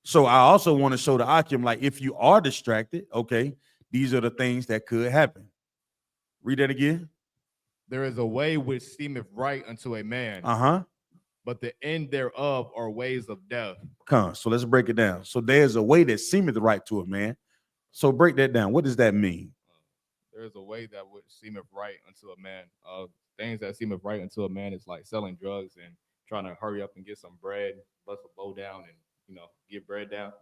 So I also want to show the Akim, like, if you are distracted, okay, these are the things that could happen. Read that again. There is a way which seemeth right unto a man, but the end thereof are ways of death. Come, so let's break it down. So there's a way that seemeth right to a man. So break that down. What does that mean? There is a way that would seemeth right unto a man. Things that seemeth right unto a man is like selling drugs and trying to hurry up and get some bread, bust a bow down, and get bread down,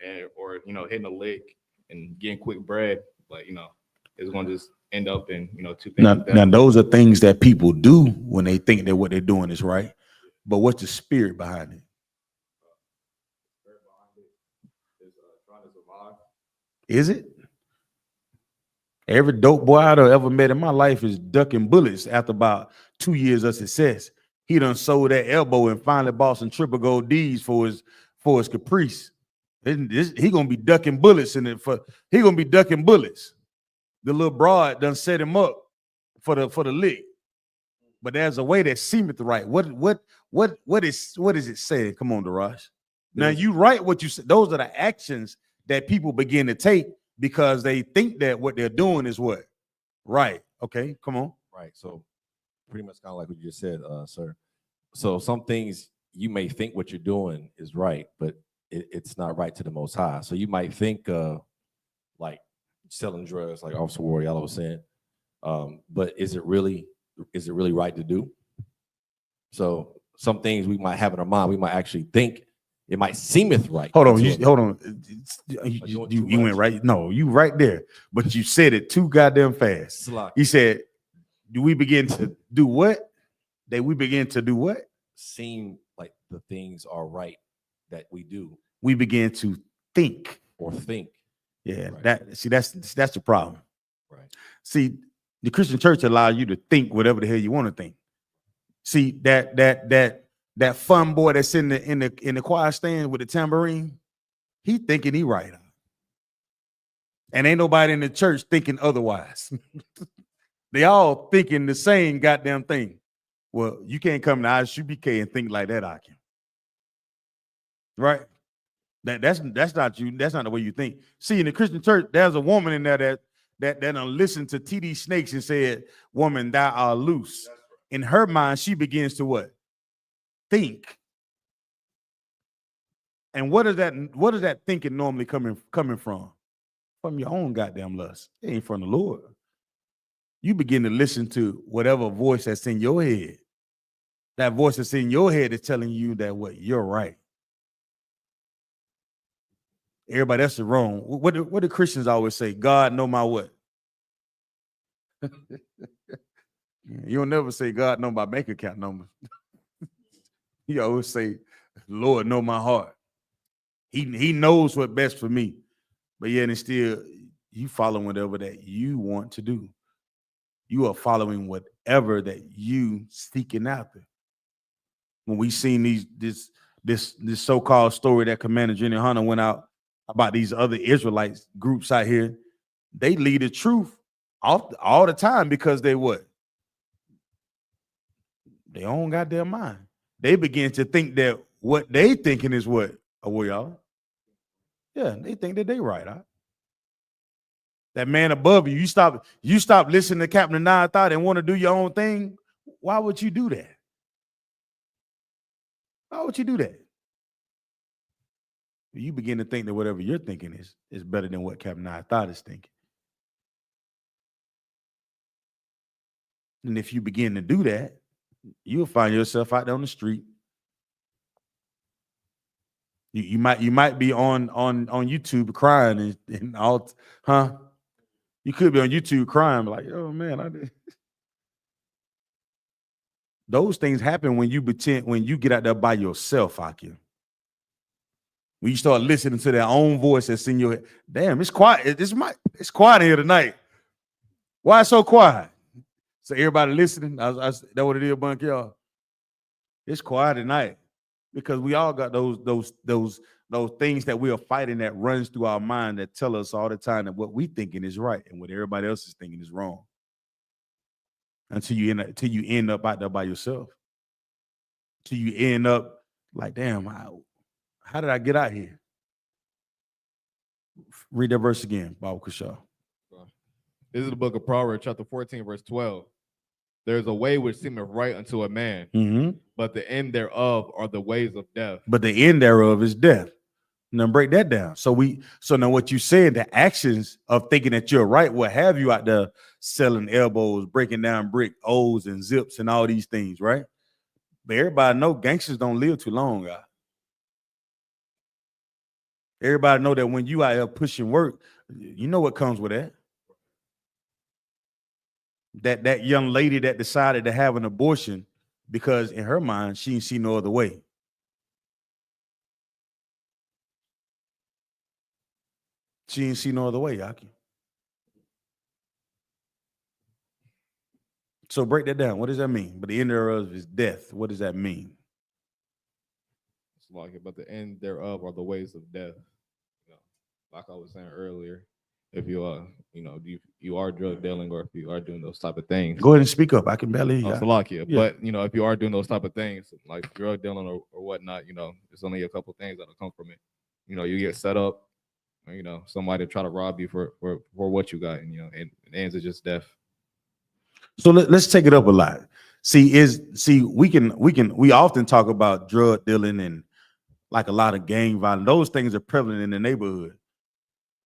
and or hitting a lick and getting quick bread. But it's going to just end up in two things. Now those are things that people do when they think that what they're doing is right. But what's the spirit behind it? Trying to survive. Is it? Every dope boy I've ever met in my life is ducking bullets after about 2 years of success. He done sold that elbow and finally bought some triple gold D's for his caprice. He gonna be ducking bullets in it he gonna be ducking bullets. The little broad done set him up for the lick. But there's a way that seemeth right. What is it saying? Come on, Darash. Now you write what you said. Those are the actions that people begin to take because they think that what they're doing is what? Right. Okay, come on. Right. So pretty much kind of like what you just said, sir. So some things you may think what you're doing is right, but it's not right to the Most High. So you might think like selling drugs, like Officer Warrior was saying, but is it really right to do? So some things we might have in our mind, we might actually think it might seemeth right. Hold on, you went right. No, you right there, but you said it too goddamn fast. You said, "Do we begin to do what? That we begin to do what? Seem like the things are right that we do. We begin to think or think. Yeah, right. That's the problem. Right. See, the Christian church allows you to think whatever the hell you want to think. See that fun boy that's in the choir stand with the tambourine, he thinking he right. And ain't nobody in the church thinking otherwise. They all thinking the same goddamn thing. Well, you can't come to I.S.U.P.K and think like that, I can. Right? That's not you. That's not the way you think. See, in the Christian church, there's a woman in there that done listened to T.D. Snakes and said, "Woman, thou art loose." In her mind, she begins to what? Think. And what is that thinking normally coming from? From your own goddamn lust. It ain't from the Lord. You begin to listen to whatever voice that's in your head. That voice that's in your head is telling you that what you're right. Everybody else is wrong. What do Christians always say? God know my what? You'll never say God know my bank account number. You always say, Lord know my heart. He knows what's best for me. But yet and still, you follow whatever that you want to do. You are following whatever that you seeking after. When we seen this so-called story that Commander General YAHANNA went out about these other Israelites groups out here, they lead the truth all the time because they what? They own goddamn mind. They begin to think that what they thinking is what? Oh, y'all? Yeah, they think that they right, huh? That man above you, you stop listening to Captain Thought and want to do your own thing. Why would you do that? Why would you do that? You begin to think that whatever you're thinking is better than what Captain Thought is thinking. And if you begin to do that, you'll find yourself out there on the street. You might be on YouTube crying and all, huh? You could be on YouTube crying, like, oh man, I did. Those things happen when you get out there by yourself, Akim. When you start listening to their own voice that's in your head. Damn, it's quiet. It's quiet here tonight. Why so quiet? So everybody listening, that what it is, Bunk, y'all. It's quiet tonight because we all got those things that we are fighting that runs through our mind that tell us all the time that what we thinking is right and what everybody else is thinking is wrong. Until you end up out there by yourself. Till you end up like, damn, how did I get out here? Read that verse again, Baba Kushaw. This is the book of Proverbs, chapter 14, verse 12. There's a way which seemeth right unto a man, but the end thereof are the ways of death. But the end thereof is death. Now break that down. So now what you said, the actions of thinking that you're right will have you out there selling elbows, breaking down brick, O's and zips and all these things, right? But everybody know gangsters don't live too long, guys. Everybody know that when you out here pushing work, you know what comes with that. That young lady that decided to have an abortion because in her mind she didn't see no other way. She didn't see no other way, Yaki. So break that down. What does that mean? But the end thereof is death. What does that mean? It's like, but the end thereof are the ways of death. You know, like I was saying earlier, if you are, you are drug dealing or if you are doing those type of things. Go ahead and speak up. I can barely hear you. Yeah. But if you are doing those type of things like drug dealing or whatnot, there's only a couple things that'll come from it. You get set up, or, somebody try to rob you for what you got, and and it ends is just death. So let's take it up a lot. We often talk about drug dealing and like a lot of gang violence. Those things are prevalent in the neighborhood,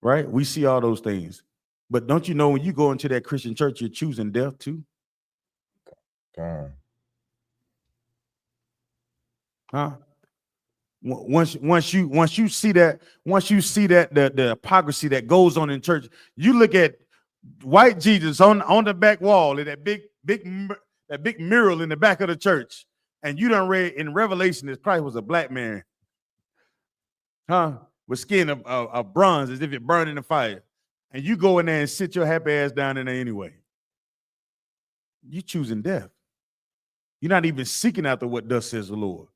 right? We see all those things. But don't you know when you go into that Christian church, you're choosing death too? Huh? Once you see that the hypocrisy that goes on in church, you look at white Jesus on the back wall in that big mural in the back of the church, and you done read in Revelation that Christ was a black man, with skin of bronze as if it burned in the fire, and you go in there and sit your happy ass down in there anyway. You choosing death. You're not even seeking after what thus says the Lord.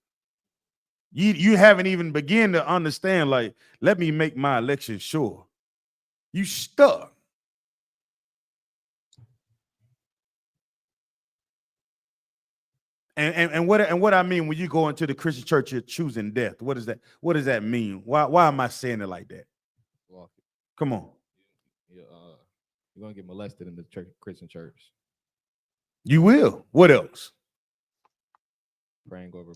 You haven't even begun to understand, like, let me make my election sure. You stuck. And what I mean when you go into the Christian church, you're choosing death. What does that mean? Why am I saying it like that? Well, come on. You're gonna get molested in the Christian church. You will. What else? Praying over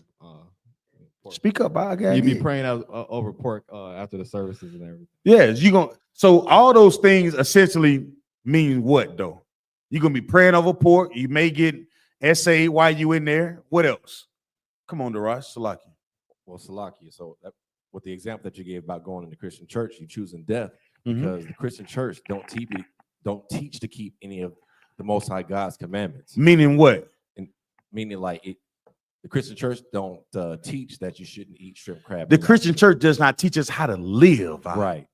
pork. Speak up. You be praying over pork after the services and everything. Yes, you gonna. So all those things essentially mean what though? You're gonna be praying over pork. You may get SA while you in there. What else? Come on, Darash, Salaki. Well, Salaki. So with the example that you gave about going in the Christian church, you choosing death because the Christian church don't teach to keep any of the Most High God's commandments. Meaning what? Meaning like the Christian church don't teach that you shouldn't eat shrimp, crab. The Christian church does not teach us how to live. Right.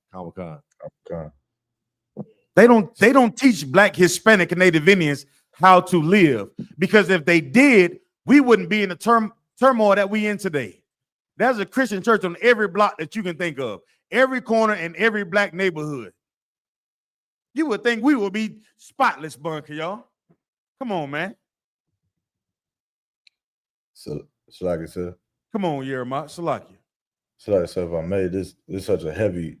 They don't teach Black, Hispanic, and Native Indians how to live, because if they did, we wouldn't be in the turmoil that we in today. There's a Christian church on every block that you can think of, every corner in every Black neighborhood. You would think we would be spotless, bunker, y'all. Come on, man. So like I said, come on, Yerma, Salakia. So like I said, if I may, this is such a heavy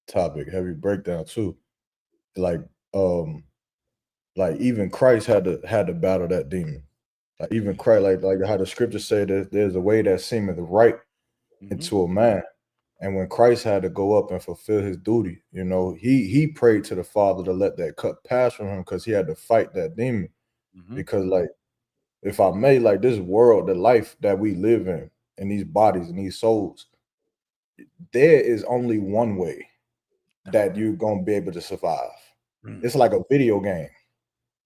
topic, heavy breakdown too. Like even Christ had to battle that demon. Like even Christ, like how the scriptures say that there's a way that seemeth right into a man. And when Christ had to go up and fulfill his duty, he prayed to the Father to let that cup pass from him because he had to fight that demon. Because like, if I may, like this world, the life that we live in these bodies and these souls, there is only one way that you're going to be able to survive. It's like a video game.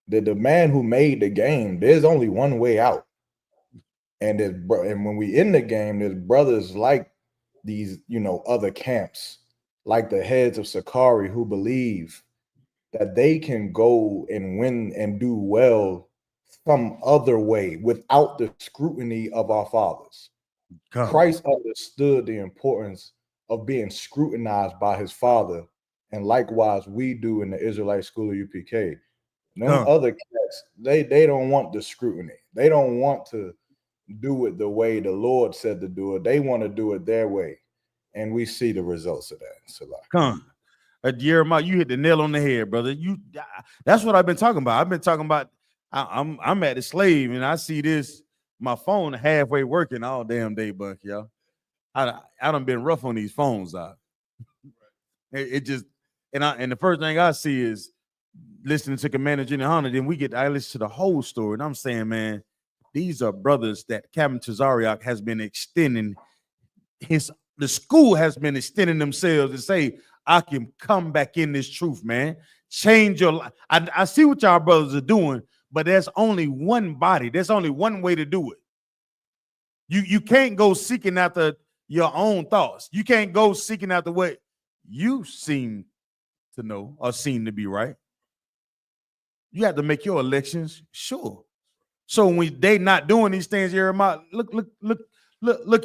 The man who made the game, there's only one way out. And when we in the game, there's brothers like these, other camps, like the heads of Sakari, who believe that they can go and win and do well some other way without the scrutiny of our fathers. Christ understood the importance of being scrutinized by his Father, and likewise we do in the Israelite school of UPK. Other cats, they don't want the scrutiny. They don't want to do it the way the Lord said to do it. They want to do it their way, and we see the results of that. So Jeremiah, you hit the nail on the head, brother. That's what I've been talking about. I've been talking about. I'm at the slave, and I see this. My phone halfway working all damn day, Buck, y'all. I done been rough on these phones out. It just and the first thing I see is listening to Commander Jenny Hunter. Then I listen to the whole story, and I'm saying, man, these are brothers that Captain Tazariak has been extending the school has been extending themselves to say, I can come back in this truth, man. Change your life. I see what y'all brothers are doing, but there's only one body. There's only one way to do it. You can't go seeking after your own thoughts. You can't go seeking after what you seem to know or seem to be right. You have to make your elections sure. So when they not doing these things, Jeremiah, look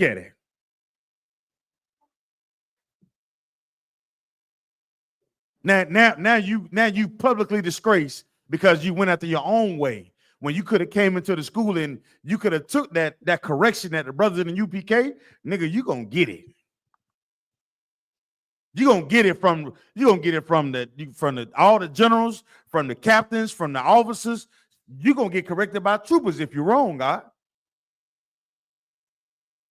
at it. Now you publicly disgrace because you went after your own way when you could have came into the school and you could have took that correction that the brothers in the UPK, nigga, you gonna get it. You're gonna get it from all the generals, from the captains, from the officers. You're gonna get corrected by troopers if you're wrong, God.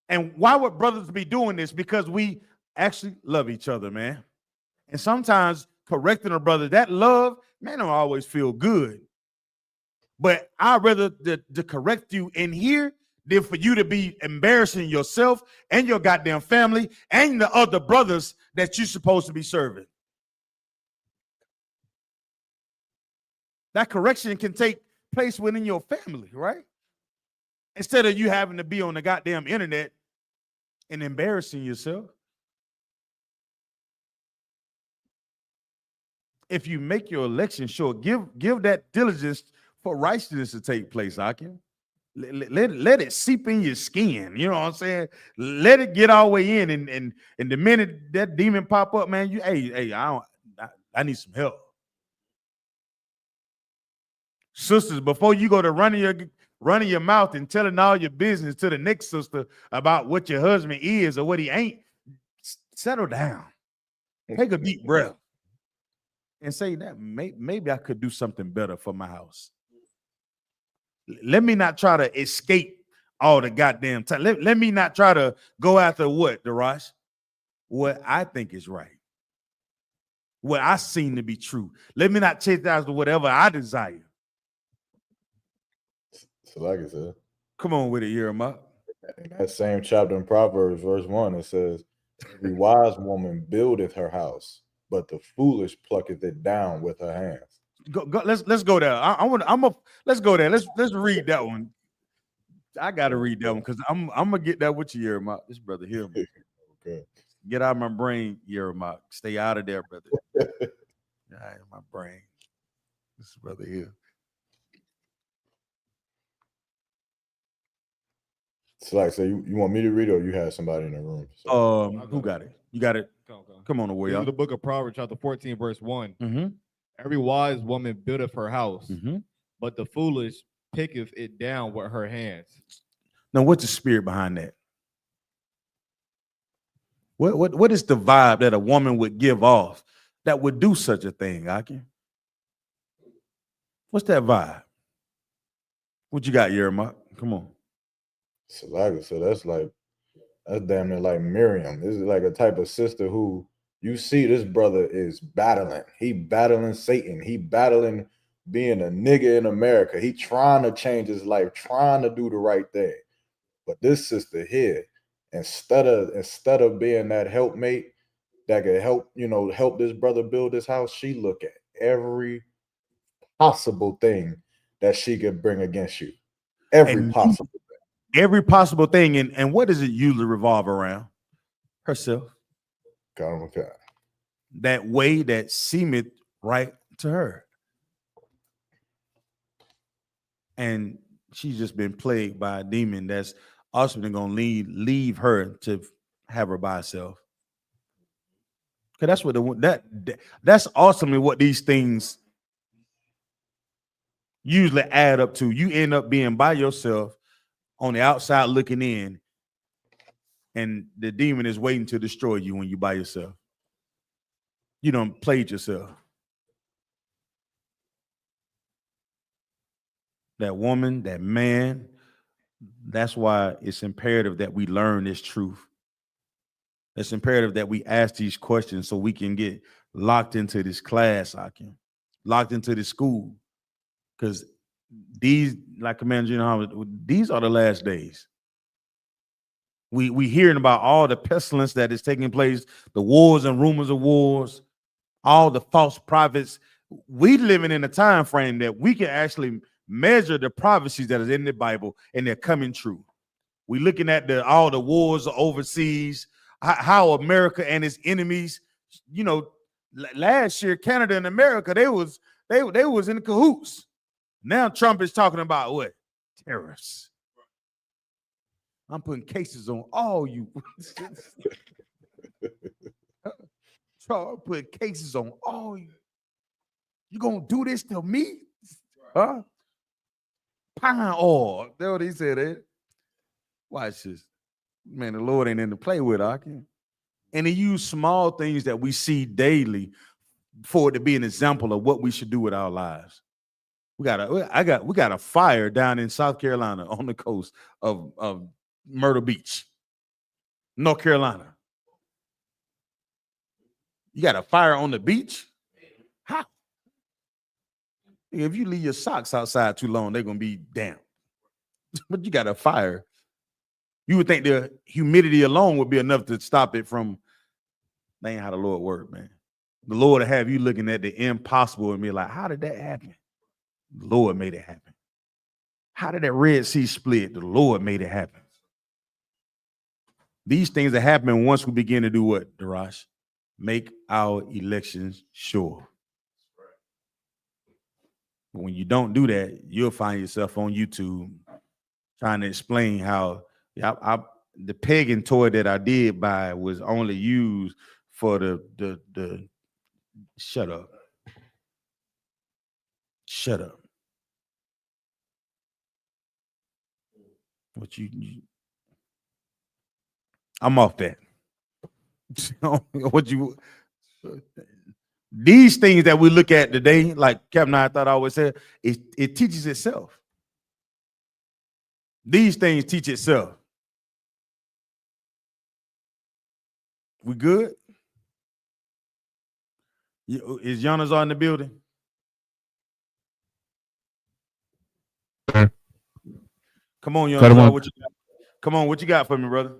And why would brothers be doing this? Because we actually love each other, man. And sometimes correcting a brother, that love, man, don't always feel good. But I'd rather to correct you in here than for you to be embarrassing yourself and your goddamn family and the other brothers that you're supposed to be serving. That correction can take place within your family, right? Instead of you having to be on the goddamn internet and embarrassing yourself. If you make your election sure, give that diligence for righteousness to take place, Akim. Let it seep in your skin. You know what I'm saying? Let it get all the way in. And the minute that demon pop up, man, I need some help. Sisters, before you go to running your mouth and telling all your business to the next sister about what your husband is or what he ain't, settle down. Take a deep breath. And say that maybe I could do something better for my house. Let me not try to escape all the goddamn time. Let me not try to go after what, Darash? What I think is right. What I seem to be true. Let me not chase after whatever I desire. So like I said. Come on with it, Jeremiah. In that same chapter in Proverbs, verse 1, it says, every wise woman buildeth her house, but the foolish plucketh it down with her hands. Let's go there. Let's go there. Let's read that one. I gotta read that one because I'm gonna get that with you, Jeremiah. This brother here. Okay. Get out of my brain, Jeremiah. Stay out of there, brother. Out of my brain. This brother here. So like, so you want me to read it, or you have somebody in the room? So. Who got it? You got it. Come on, away. This is the book of Proverbs, chapter 14, verse 1. Mm-hmm. Every wise woman buildeth her house, Mm-hmm. but the foolish picketh it down with her hands. Now, what's the spirit behind that? What is the vibe that a woman would give off that would do such a thing, Akim? What's that vibe? What you got, Jeremiah? Come on. So like I said, that's damn near like Miriam. This is like a type of sister who you see this brother is battling. He battling Satan. He battling being a nigga in America. He trying to change his life, trying to do the right thing. But this sister here, instead of being that helpmate that could help this brother build his house, she look at every possible thing that she could bring against you. Every possible thing. And what does it usually revolve around? Herself. Okay. That way that seemeth right to her. And she's just been plagued by a demon that's ultimately going to leave her to have her by herself. Because that's ultimately what these things usually add up to. You end up being by yourself on the outside looking in, and the demon is waiting to destroy you when you're by yourself. You done played yourself. That woman, that man, that's why it's imperative that we learn this truth. It's imperative that we ask these questions so we can get locked into this class, locked into this school. Because these, like Commander General, these are the last days. We hearing about all the pestilence that is taking place, the wars and rumors of wars, all the false prophets. We living in a time frame that we can actually measure the prophecies that is in the Bible, and they're coming true. We looking at all the wars overseas, how America and its enemies, you know, last year Canada and America, they was in cahoots. Now Trump is talking about what? Terrorists. I'm putting cases on all you. Trump put cases on all you. You gonna do this to me? Huh? Pine oil. That's what he said. Eh? Watch this. Man, the Lord ain't in to play with, Aki. And he used small things that we see daily for it to be an example of what we should do with our lives. We got a fire down in South Carolina on the coast of Myrtle Beach, North Carolina. You got a fire on the beach? How? If you leave your socks outside too long, they're gonna be damp. But you got a fire. You would think the humidity alone would be enough to stop it from. That ain't how the Lord works, man. The Lord will have you looking at the impossible and be like, how did that happen? The Lord made it happen. How did that Red Sea split? The Lord made it happen. These things are happening once we begin to do what, Darash? Make our elections sure. But when you don't do that, you'll find yourself on YouTube trying to explain how the pagan toy that I did buy was only used for the shut up. What you I'm off that. These things that we look at today, like Captain I thought I always said, it teaches itself. These things teach itself. We good? Is Giannis in the building? Come on, Giannis. What you got? Come on, what you got for me, brother?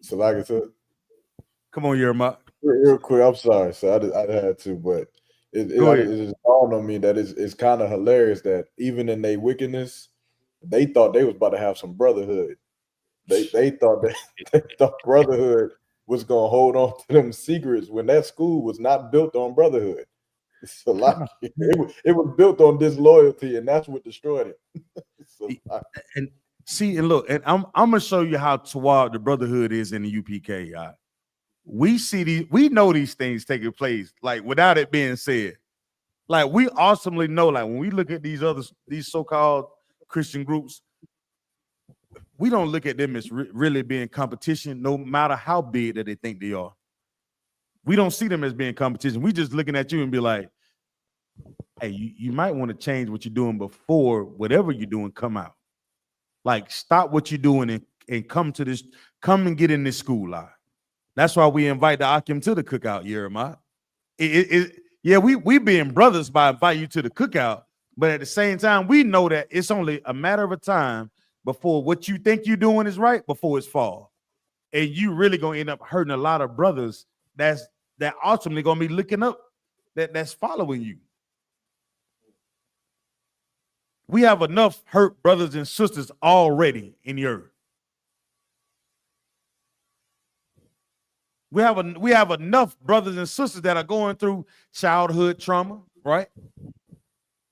So like I said, come on, Yerma. Real quick, I'm sorry. So I had to, but it just dawned on me that it's kind of hilarious that even in their wickedness, they thought they was about to have some brotherhood. They thought brotherhood was gonna hold on to them secrets when that school was not built on brotherhood. So like it was built on disloyalty, and that's what destroyed it. So, and see, and look, and I'm gonna show you how toward the brotherhood is in the UPK, y'all. We know these things taking place, like without it being said. Like we awesomely know, like when we look at these so-called Christian groups, we don't look at them as really being competition, no matter how big that they think they are. We don't see them as being competition. We just looking at you and be like, hey, you might want to change what you're doing before whatever you're doing come out. Like stop what you're doing and come and get in this school line. That's why we invite the Akim to the cookout, Jeremiah. Yeah, we being brothers by inviting you to the cookout, but at the same time, we know that it's only a matter of a time before what you think you're doing is right before it's fall. And you really gonna end up hurting a lot of brothers that ultimately gonna be looking up, that's following you. We have enough hurt brothers and sisters already in the earth. We have enough brothers and sisters that are going through childhood trauma, right?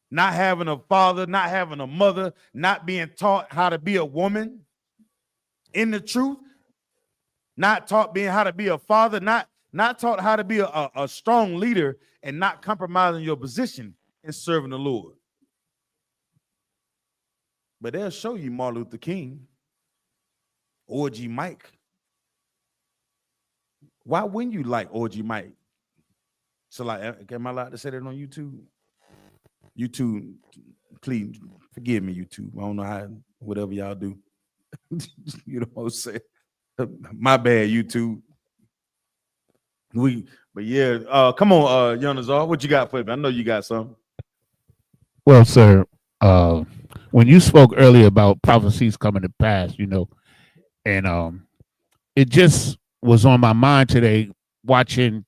Not having a father, not having a mother, not being taught how to be a woman in the truth, not taught how to be a father, not taught how to be a strong leader, and not compromising your position in serving the Lord. But they'll show you Martin Luther King, Orgy Mike. Why wouldn't you like Orgy Mike? So like, am I allowed to say that on YouTube? YouTube, please forgive me, YouTube. I don't know how, whatever y'all do. You know what I'm saying? My bad, YouTube. But yeah, come on, Yonazar, what you got for me? I know you got something. Well, sir, when you spoke earlier about prophecies coming to pass, and it just was on my mind today watching,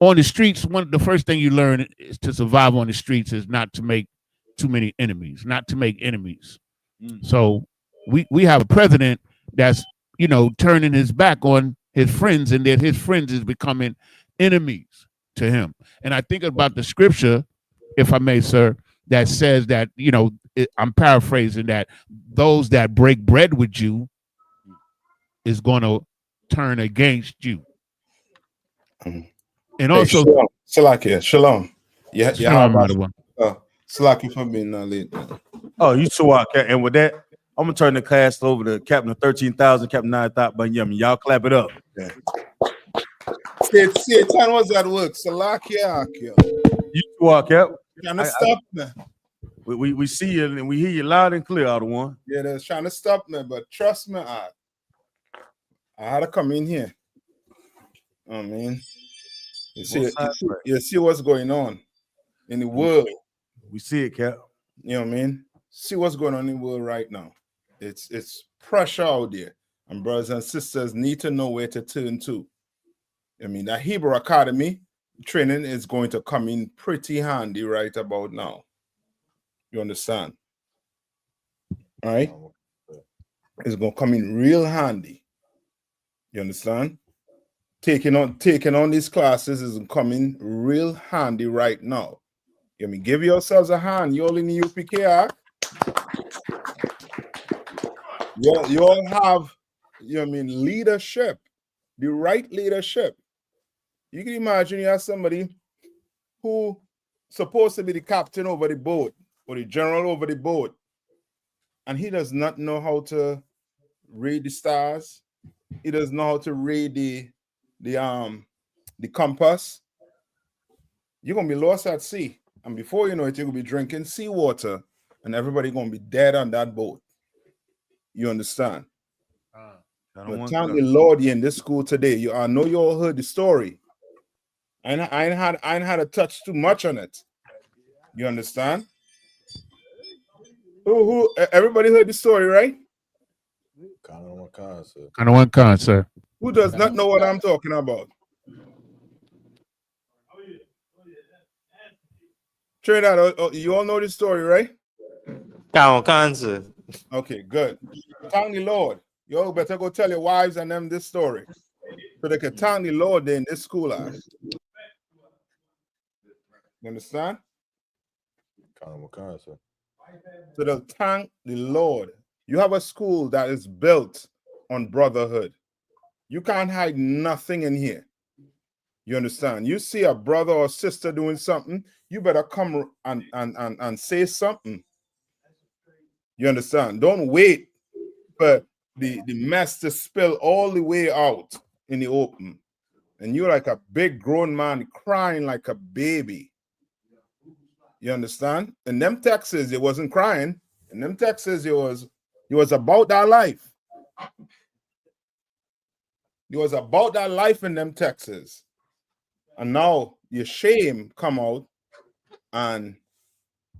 on the streets. The first thing you learn is to survive on the streets is not to make too many enemies, not to make enemies. So we have a president that's turning his back on his friends, and that his friends is becoming enemies to him. And I think about the scripture, if I may, sir, that says that I'm paraphrasing, that those that break bread with you is going to turn against you. And also, Shalom. Salakia, shalom. Yeah, Shalom, yeah. Madawan. Salakia for being late. Oh, you so and with that, I'm gonna turn the class over to Captain 13,000, Captain 9,000. But y'all clap it up. Yeah. Satan was at work. Salakia. You walk out. Trying to stop me. We see you and we hear you loud and clear, out of one. Yeah, they're trying to stop me, but trust me, I had to come in here. I mean, you see what's going on in the world. We see it, Cap. You know what I mean? See what's going on in the world right now. It's pressure out there, and brothers and sisters need to know where to turn to. I mean, that Hebrew Academy training is going to come in pretty handy right about now. You understand? All right? It's going to come in real handy. You understand? Taking on these classes is coming real handy right now. You mean, give yourselves a hand. You all in the I.S.U.P.K. You all have, leadership, the right leadership. You can imagine you have somebody who supposed to be the captain over the boat or the general over the boat, and he does not know how to read the stars. He doesn't know how to read the compass. You're gonna be lost at sea, and before you know it, you're gonna be drinking seawater, and everybody gonna be dead on that boat. You understand? But thank the Lord you're in this school today. I know you all heard the story. I ain't had to touch too much on it. You understand? Who everybody heard the story, right? Kind of one kind, sir. Kind of one kind, sir. Who does not know what I'm talking about? Trinidad, you all know the story, right? Okay, good. Thank the Lord. You all better go tell your wives and them this story, so they can thank the Lord in this school. You understand? Kind of one kind, sir. So they'll thank the Lord. You have a school that is built on brotherhood. You can't hide nothing in here. You understand? You see a brother or sister doing something, you better come and say something. You understand? Don't wait for the mess to spill all the way out in the open. And you're like a big grown man crying like a baby. You understand? In them Texas, it wasn't crying. In them Texas, it was about that life. It was about that life in them Texas. And now your shame come out and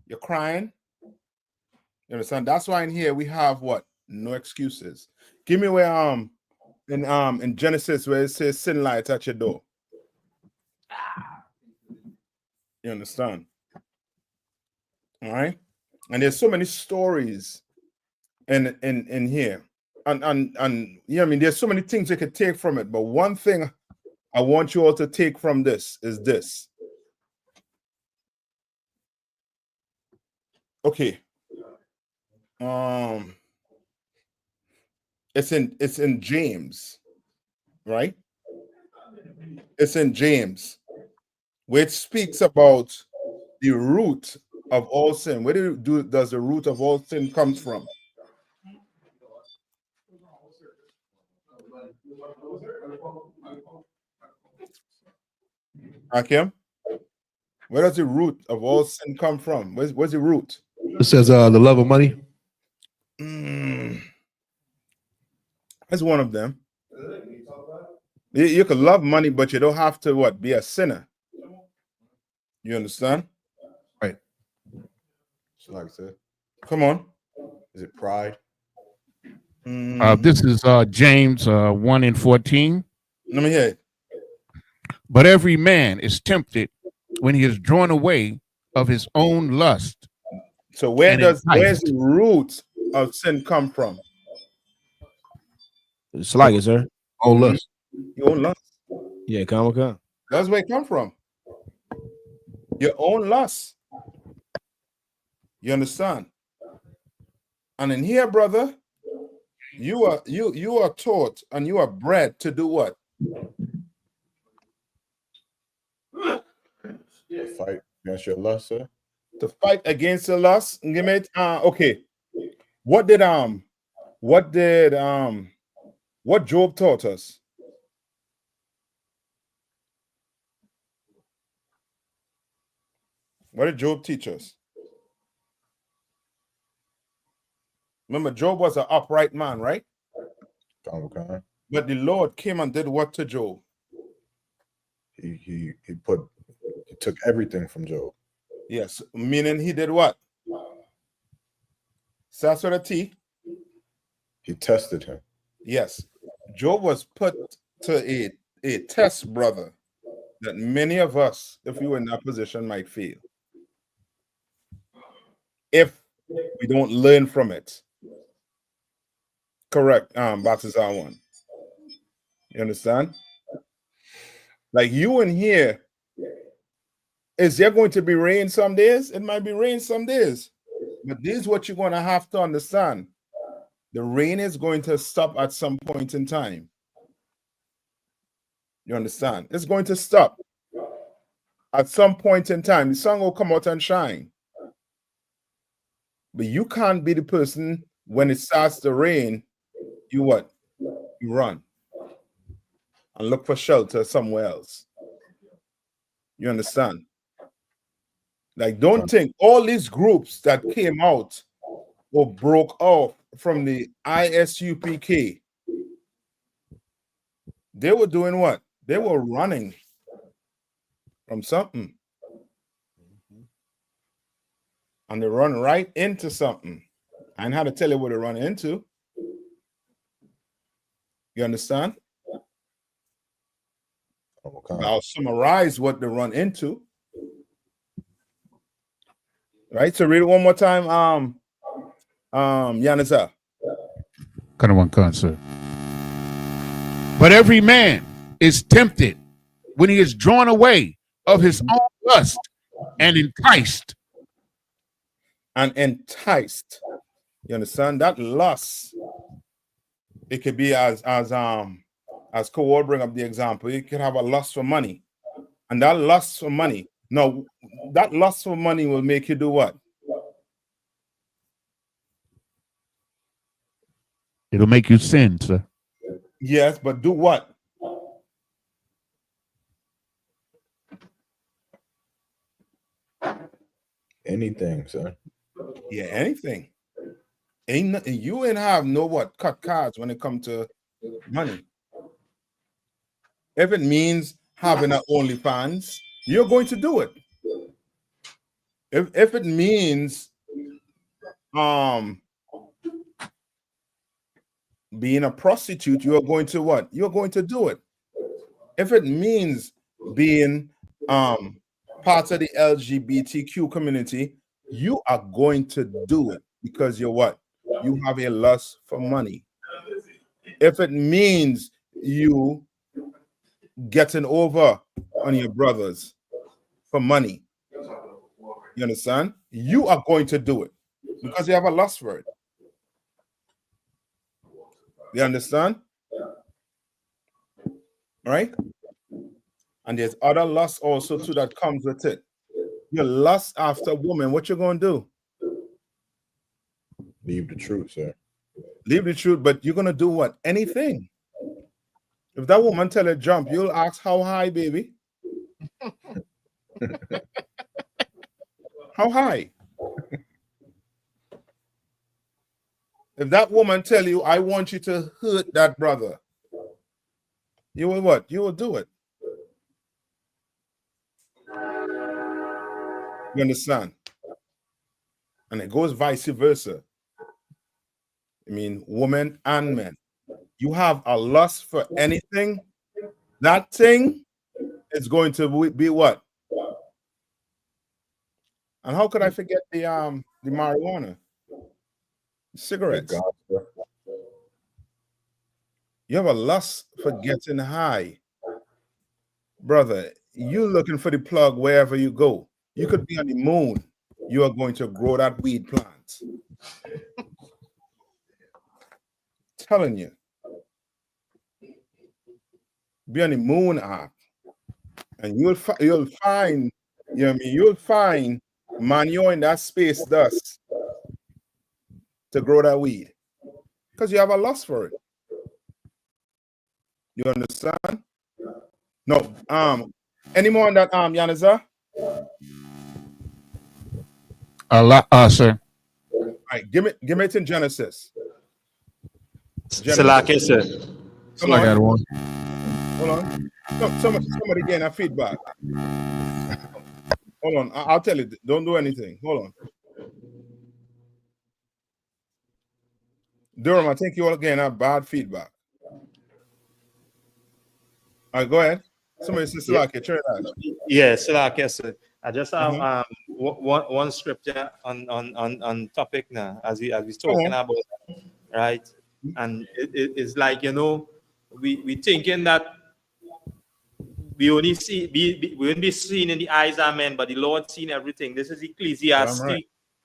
you're crying. You understand? That's why in here we have what? No excuses. Give me where in Genesis where it says sin light at your door. You understand? All right. And there's so many stories in here. And you know what I mean, there's so many things you could take from it. But one thing I want you all to take from this is this. Okay. It's in James, right? It's in James, which speaks about the root of all sin. Where does the root of all sin comes from? Hakim, where does the root of all sin come from? Where's the root? It says the love of money. That's one of them. You can love money, but you don't have to what? Be a sinner. You understand? Right. So like I said, Come on. is it pride? This is James 1:14. Let me hear it. But every man is tempted when he is drawn away of his own lust. So where's enticed. the root of sin come from? It's like it, sir. Oh, lust. Your own lust. Yeah, come. That's where it come from. Your own lust. You understand? And in here, brother, you are taught and you are bred to do what? Fight against your lust, sir. To fight against the lust. Give me it. Okay. What Job taught us? What did Job teach us? Remember, Job was an upright man, right? Okay. But the Lord came and did what to Job? He took everything from Job. Yes, meaning he did what? Starts with a T. He tested him. Yes, Job was put to a test, brother, that many of us, if we were in that position, might feel. If we don't learn from it. Correct, Balthazar 1. You understand? Like you in here, is there going to be rain some days? It might be rain some days. But this is what you're going to have to understand. The rain is going to stop at some point in time. You understand? It's going to stop at some point in time. The sun will come out and shine. But you can't be the person when it starts to rain, you what? You run and look for shelter somewhere else. You understand? Like, don't think all these groups that came out or broke off from the I.S.U.P.K. They were doing what? They were running from something. And they run right into something. I ain't how to tell you what they run into. You understand? Okay. I'll summarize what they run into. Right? So read it one more time. Yanisa. Kind of one concert. But every man is tempted when he is drawn away of his own lust and enticed. And enticed. You understand? That lust, it could be as Kowal bring up the example, you could have a lust for money. And that lust for money, no, that lust for money will make you do what? It'll make you sin, sir. Yes, but do what? Anything, sir. Yeah, anything. Ain't nothing. You ain't have no what cut cards when it comes to money. If it means having an OnlyFans, you're going to do it. If it means being a prostitute, you are going to what? You're going to do it. If it means being part of the LGBTQ community, you are going to do it because you're what? You have a lust for money. If it means you getting over on your brothers for money, you understand? You are going to do it because you have a lust for it. You understand? Right? And there's other lust also too that comes with it. Your lust after woman, what you going to do? Leave the truth, sir. Leave the truth, but you're going to do what? Anything. If that woman tell her jump, you'll ask how high, baby. How high? If that woman tell you, I want you to hurt that brother, you will what? You will do it. You understand? And it goes vice versa. I mean, women and men. You have a lust for anything, that thing is going to be what? And how could I forget the marijuana? Cigarettes. You have a lust for getting high. Brother, you're looking for the plug wherever you go. You could be on the moon. You are going to grow that weed plant. Telling you. Be on the moon app. And you'll find, you know what I mean? You'll find manure in that space dust to grow that weed. Because you have a lust for it. You understand? No. Any more on that, Yaniza? A lot, sir. All right, give me it in Genesis. Salaki, sir. Come on. I got one. Hold on. No, somebody getting a feedback. Hold on. I'll tell you. Don't do anything. Hold on. Durham, I think you all getting a bad feedback. All right, go ahead. Somebody says, Salaki, turn that. Yeah, Salaki, sir. I just have one scripture on topic now, as we talking about, right? And it's like, you know, we thinking that we only see we only be seen in the eyes of men, but the Lord seen everything. This is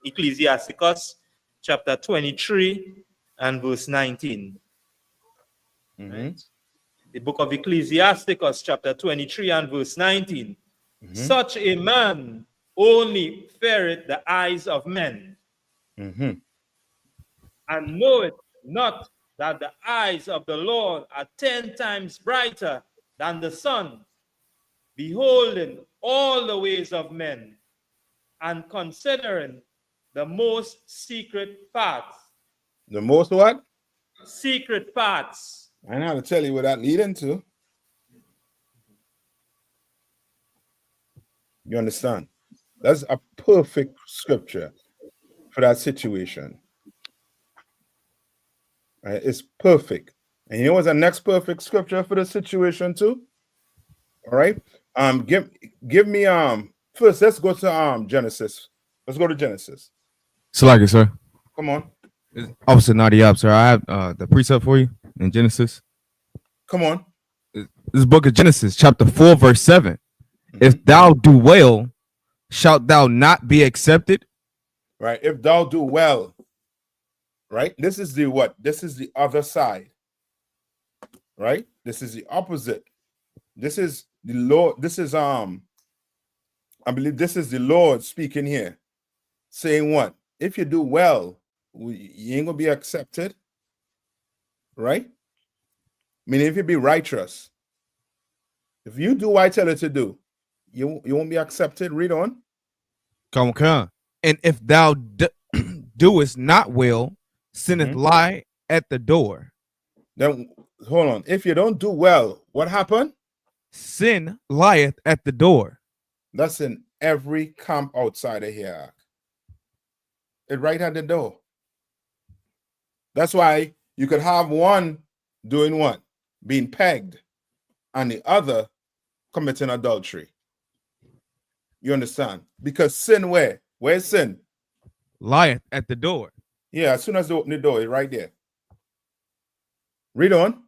Ecclesiasticus chapter 23 and verse 19. Right? The book of Ecclesiasticus chapter 23 and verse 19. Such a man only feareth the eyes of men, and knoweth not that the eyes of the Lord are 10 times brighter than the sun, beholding all the ways of men, and considering the most secret paths. The most what? Secret paths. I know how to tell you what that lead into. You understand? That's a perfect scripture for that situation. Right? It's perfect. And you know what's the next perfect scripture for the situation too? All right. Give me first let's go to Genesis. Let's go to Genesis. Salaki, sir. Come on. Officer I.S.U.P.K, sir. I have the precept for you in Genesis. Come on. This book of Genesis, chapter 4, verse 7. If thou do well, shalt thou not be accepted? Right. If thou do well. Right. This is the what? This is the other side. Right. This is the opposite. This is the Lord. This is I believe this is the Lord speaking here, saying what? If you do well, you ain't gonna be accepted. Right. Meaning if you be righteous, if you do what I tell you to do, you won't be accepted. Read on. Come. And if thou doest not well, sinneth lie at the door. Then hold on. If you don't do well, what happened? Sin lieth at the door. That's in every camp outside of here. It right at the door. That's why you could have one doing what? Being pegged, and the other committing adultery. You understand? Because sin where? Where's sin? Lieth at the door. Yeah, as soon as they open the door, it's right there. Read on.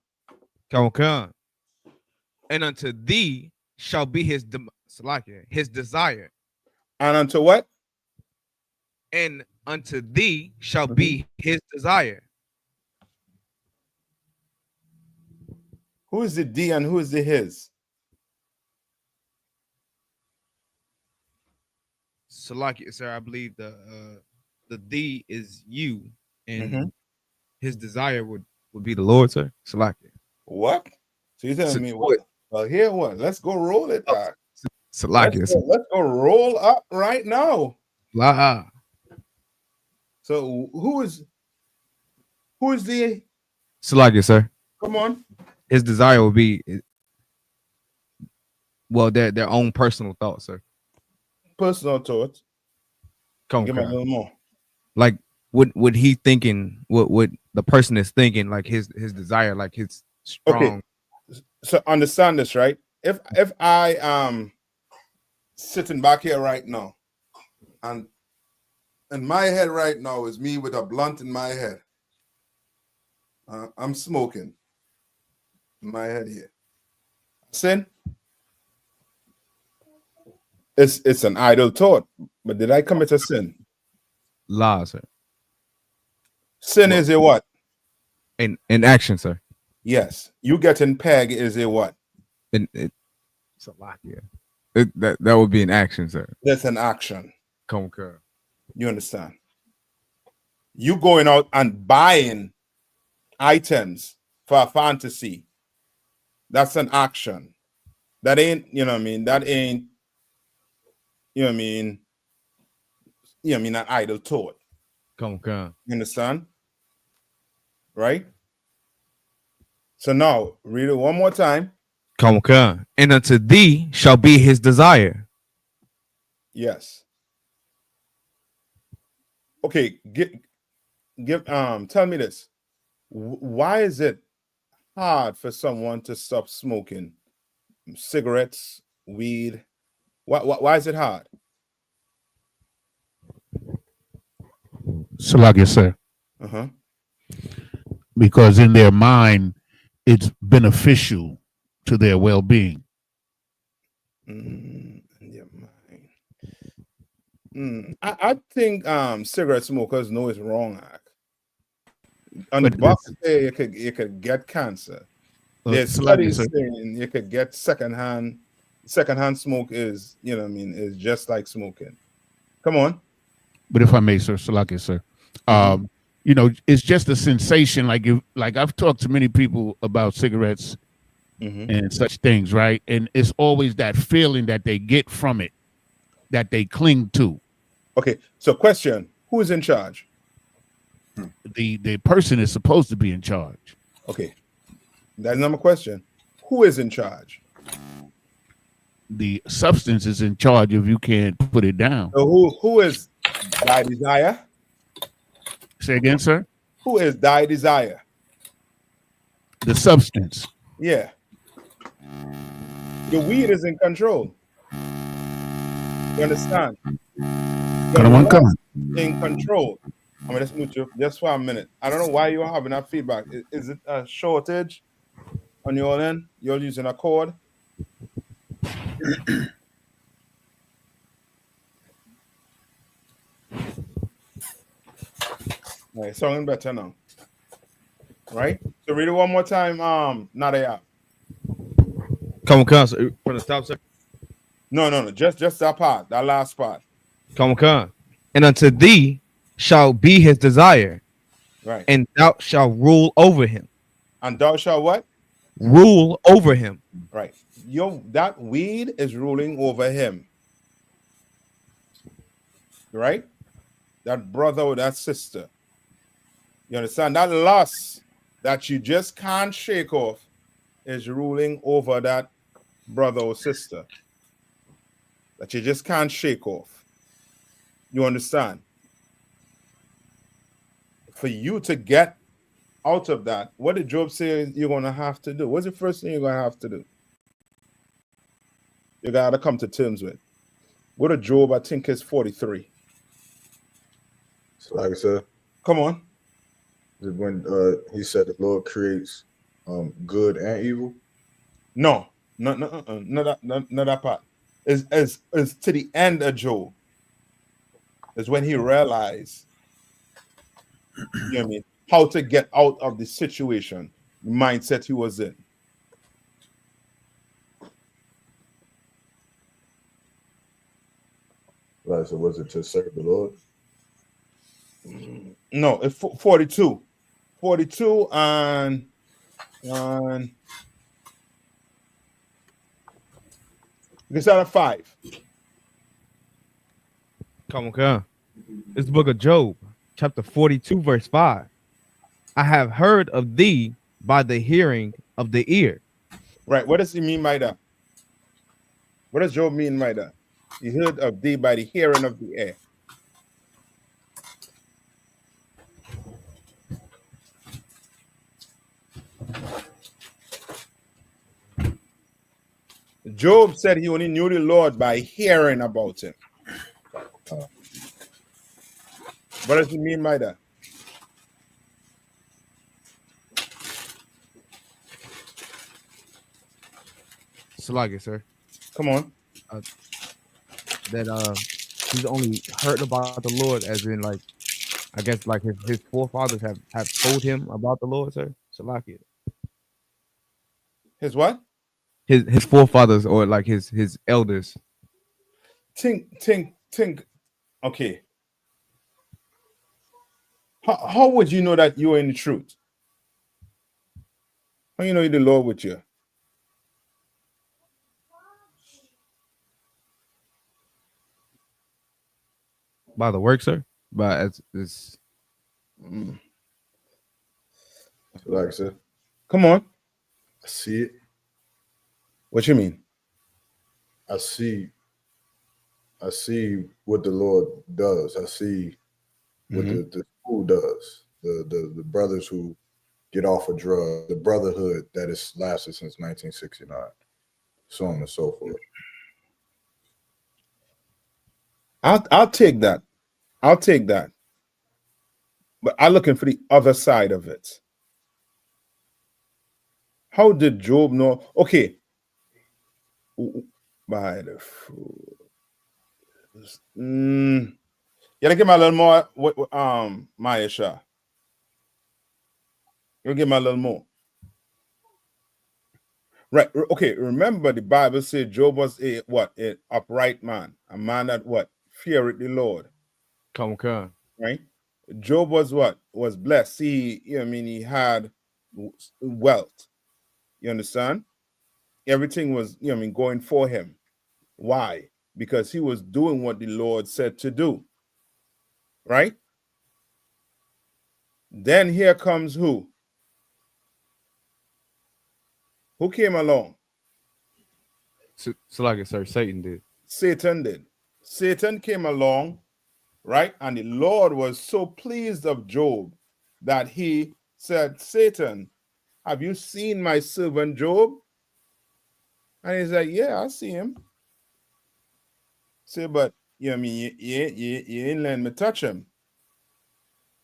Come. And unto thee shall be his desire. And unto what? And unto thee shall be his desire. Who is the D and who is the his? Salaki, sir, I believe the thee is you, and his desire would be the Lord, sir. Salaki. What? So you're telling me what? Well, here what? Let's go roll it back. Salakia. Let's go roll up right now. La. So who is the Salakia, sir. come on? His desire will be, well, their own personal thoughts, sir. Personal thoughts. Come Give me a on. little more. Like what he thinking, what the person is thinking, like his desire, like his strong. So understand this, right? If I sitting back here right now, and in my head right now is me with a blunt in my head. I'm smoking in my head here. Sin? It's an idle thought, but did I commit a sin? La, sir. Sin is a what? In action, sir. Yes. You getting peg is a what? Salakia. That would be an action, sir. That's an action. Concur. You understand? You going out and buying items for a fantasy. That's an action. That ain't, you know what I mean? That ain't, you know what I mean? You know what I mean? An idle thought. Concur. You understand? Right? So now, read it one more time. Concur. And unto thee shall be his desire. Yes. Okay, tell me this. Why is it hard for someone to stop smoking cigarettes, weed? Why is it hard? Salakia, sir. Uh-huh. Because in their mind, it's beneficial to their well-being. In your mind. I think cigarette smokers know it's wrong. On the box there, you could get cancer. There's studies saying you could get secondhand smoke is, you know what I mean, is just like smoking. Come on. But if I may, sir, Salakia, sir, you know, it's just a sensation. Like I've talked to many people about cigarettes and such things, right? And it's always that feeling that they get from it, that they cling to. Okay, so question: who is in charge? The person is supposed to be in charge. Okay, that's not my question. Who is in charge? The substance is in charge if you can't put it down. So who is thy desire? Say again, sir. Who is thy desire? The substance. Yeah. The weed is in control. You understand? In control. I'm gonna just mute you just for a minute. I don't know why you're having that feedback. Is it a shortage on your end? You're using a cord? All right, sounding better now. Right? So read it one more time. Not a app. Come on, from the top, sir. No. Just that part, that last part. Come on. And unto thee shall be his desire. Right. And thou shalt rule over him. And thou shalt what? Rule over him. Right. That weed is ruling over him. Right? That brother or that sister. You understand? That lust that you just can't shake off is ruling over that brother or sister. That you just can't shake off. You understand? For you to get out of that, what did Job say you're going to have to do? What's the first thing you're going to have to do? You got to come to terms with. Go to Job, I think it's 43. So like I said, come on. When he said the Lord creates good and evil? No, not that part. It's to the end of Job. Is when he realized, you know what I mean, how to get out of the situation, the mindset he was in. Right, so was it to serve the Lord? No, it's 42. 42 and You can start at 5. Come on. It's the book of Job, chapter 42, verse 5. I have heard of thee by the hearing of the ear. Right. What does he mean by that? What does Job mean by that? He heard of thee by the hearing of the air. Job said he only knew the Lord by hearing about him. What does he mean by that? Salagi, sir. Come on. That he's only heard about the Lord as in like, I guess like his forefathers have told him about the Lord, sir. Salaki. His what? His forefathers or like his elders. Think. Okay. How would you know that you are in the truth? How you know the Lord with you? By the work, sir. By it's Like I said, Come on. I see it. What you mean? I see what the Lord does. I see what the school does. The brothers who get off of drugs, the brotherhood that has lasted since 1969, so on and so forth. I'll take that. I'll take that. But I'm looking for the other side of it. How did Job know? Okay. By the fruit. You gotta give me a little more. Maisha. You'll give me a little more. Right. Okay. Remember, the Bible said Job was a what? An upright man, a man that what? Feared the Lord. come on. Right. Job was what? Was blessed. He, he had wealth. You understand? Everything was, going for him. Why? Because he was doing what the Lord said to do. Right? Then here comes who? Who came along? Salagi, sir. Satan did. Satan did. Satan came along, right? And the Lord was so pleased of Job that he said, Satan, have you seen my servant Job? And he's like, yeah, I see him. Say, but you ain't letting me touch him.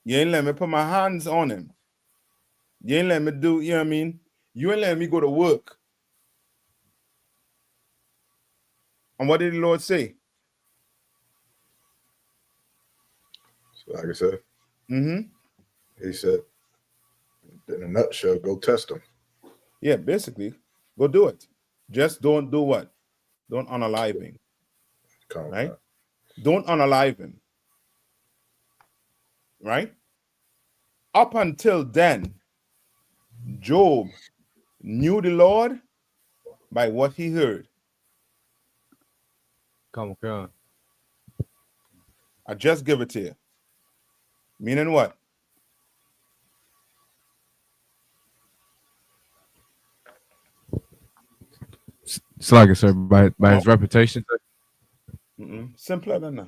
You ain't letting me put my hands on him. You ain't letting me do, you ain't letting me go to work. And what did the Lord say? So like I said, Mm-hmm. he said, in a nutshell, go test them. Yeah, basically, go do it. Just don't do what? Don't unalive him. Right? Don't unalive him. Right? Up until then, Job knew the Lord by what he heard. Come on. I just give it to you. Meaning what? Salagi, sir. By his reputation, sir. Simpler than that.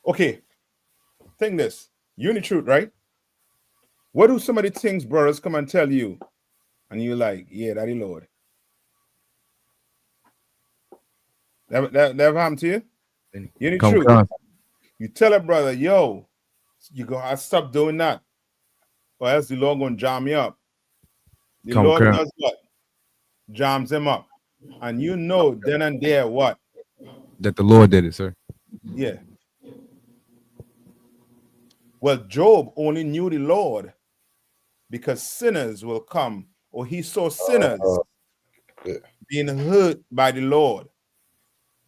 Okay. Think this. You the truth, right? What do some of the things brothers come and tell you? And you're like, yeah, that the Lord. That ever happened to you? You the truth. You tell a brother, yo, you go, stop doing that. Or else the Lord gonna jam me up. The Lord does what? Jams him up. And you know then and there what? That the Lord did it, sir. Yeah. Well, Job only knew the Lord because sinners will come, or he saw sinners being hurt by the Lord.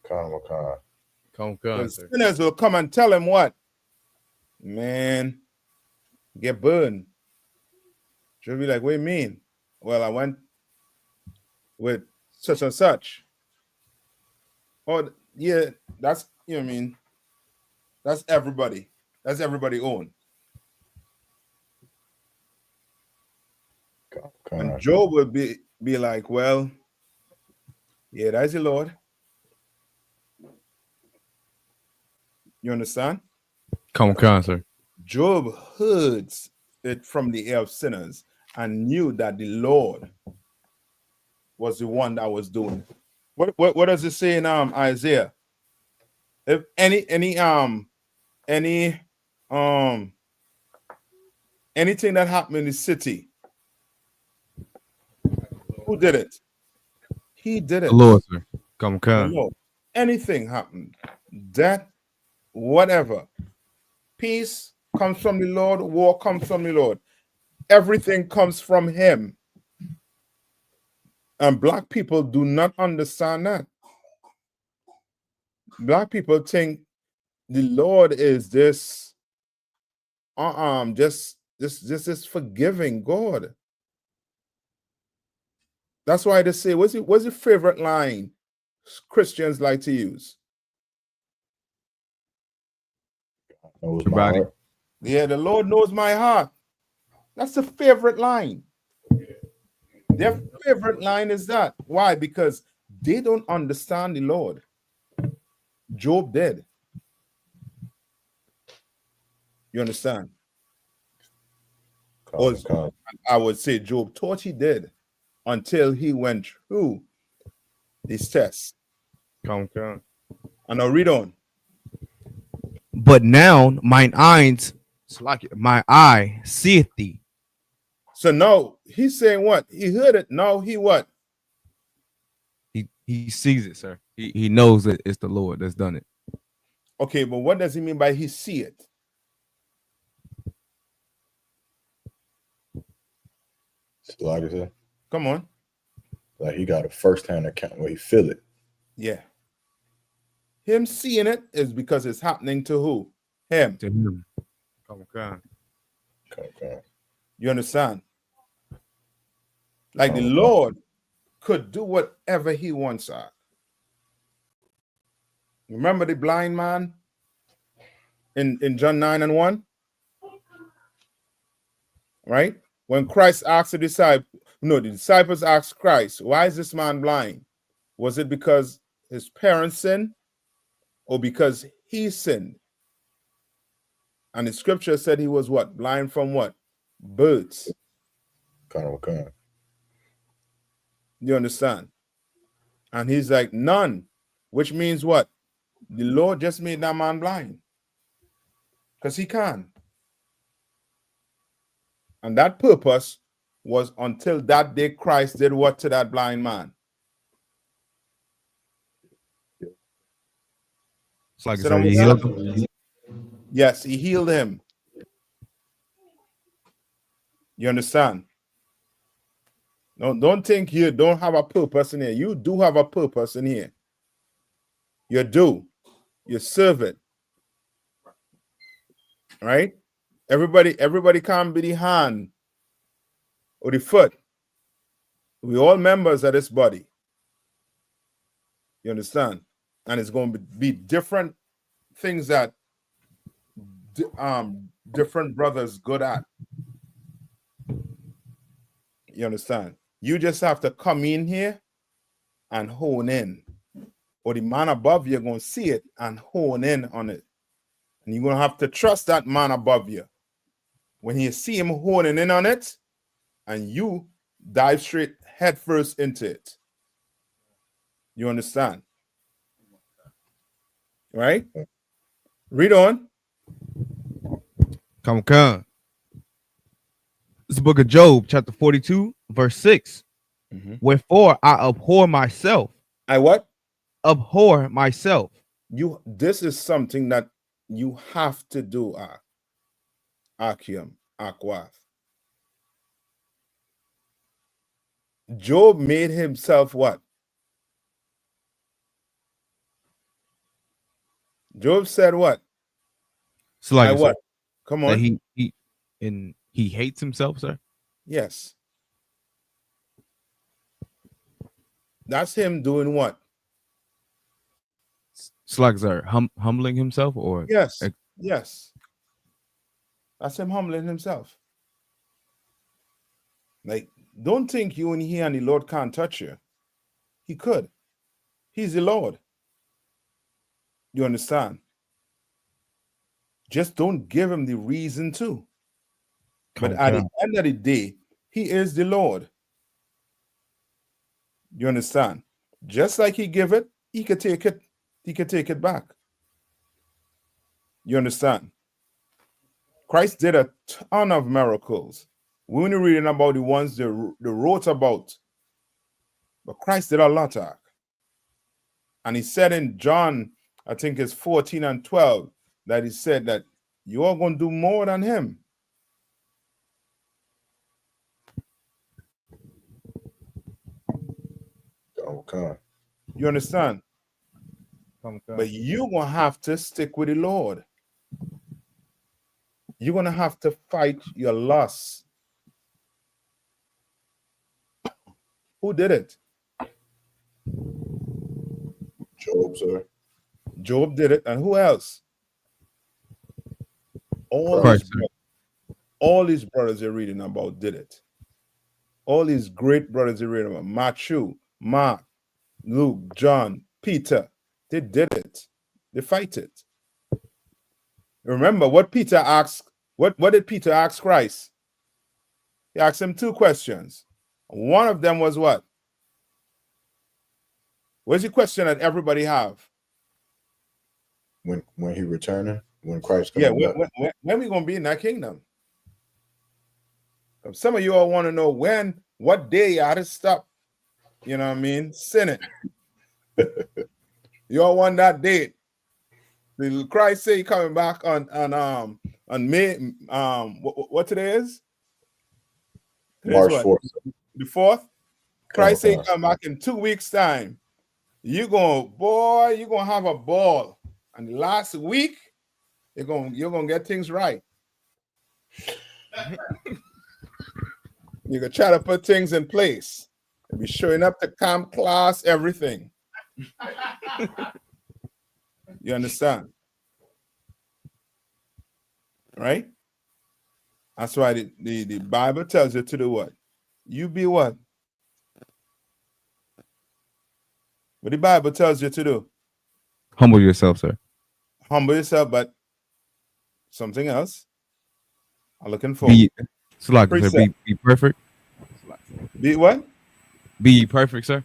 Come on, sir. Sinners will come and tell him what? Man, get burned. She'll be like, what do you mean? Well, I went with such and such. Or yeah, that's you know what I mean. That's everybody. That's everybody own. And Job would be like, well, yeah, that's the Lord. You understand? Come on, sir. Job heard it from the ear of sinners and knew that the Lord was the one that was doing it. What does it say in Isaiah? If anything that happened in the city, who did it? He did it. The Lord, sir. Come The on. Lord. Anything happened, death, whatever. Peace comes from the Lord, war comes from the Lord. Everything comes from him. And black people do not understand that. Black people think the Lord is this this forgiving God. That's why they say, what's your favorite line Christians like to use? Knows my heart. Yeah, the Lord knows my heart. That's the favorite line. Their favorite line is that. Why? Because they don't understand the Lord. Job did. You understand? Or I would say Job thought he did until he went through these tests. Come on. And I'll read on. But now mine eyes, my eye seeth thee. So now he's saying what? He heard it. Now he what? He sees it, sir. He knows that it's the Lord that's done it. Okay, but what does he mean by he see it? Like I said, Come on. like he got a first-hand account where he feel it. Yeah. Him seeing it is because it's happening to who? Him. To him. Come on. Okay. You understand? Like the Lord could do whatever he wants. Remember the blind man in John 9:1? Right? When Christ asked the disciples asked Christ, why is this man blind? Was it because his parents sinned or because he sinned? And the scripture said he was what? Blind from what? Birth. Okay. You understand? And he's like, none. Which means what? The Lord just made that man blind. Because he can. And that purpose was until that day Christ did what to that blind man? It's like So he healed him. yes, he healed him. You understand? No, don't think you don't have a purpose in here. You do have a purpose in here. You do. You serve it. Right? Everybody can't be the hand or the foot. We all members of this body. You understand? And it's going to be different things that different brothers good at. You understand? You just have to come in here and hone in. Or the man above you going to see it and hone in on it. And you're going to have to trust that man above you. When you see him honing in on it, and you dive straight headfirst into it. You understand? Right? Read on. Come on. It's the book of Job, chapter 42, verse 6. Wherefore I abhor myself. I what? Abhor myself. This is something that you have to do, Akim, Akwath. Job made himself what? Job said what? So like what? Come on. He hates himself, sir. Yes. That's him doing what? It's like, sir, humbling himself, or Yes. Yes. That's him humbling himself. Like, don't think you and he and the Lord can't touch you. He could. He's the Lord. You understand? Just don't give him the reason to. But at the end of the day, he is the Lord. You understand? Just like he give it, he could take it. He could take it back. You understand? Christ did a ton of miracles. We're only reading about the ones they wrote about. But Christ did a lot of. And he said in John, I think it's 14 and 12, that he said that you are going to do more than him. Okay. You understand? But you're going to have to stick with the Lord. You're going to have to fight your lusts. Who did it? Job, sir. Job did it. And who else? All these brothers you're reading about did it. All these great brothers you're reading about, Matthew, Mark, Luke, John, Peter, they did it. They fight it. Remember what Peter asked. What did Peter ask Christ? He asked him two questions. One of them was what? What's the question that everybody have? When he returning, when Christ comes back. When we gonna be in that kingdom? Some of you all want to know what day you ought to stop. You know what I mean? Sinning. You all want that date. Did Christ say he coming back on May? What today is? March 4th. The 4th. Christ say he come back in 2 weeks' time. You're gonna have a ball. And the last week, you're gonna get things right. You're gonna try to put things in place. You'll be showing up to camp class, everything. You understand? Right? That's why the Bible tells you to do what? You be what? What the Bible tells you to do? Humble yourself, sir. Humble yourself, but something else. I'm looking for. Be perfect. Be what? Be perfect, sir.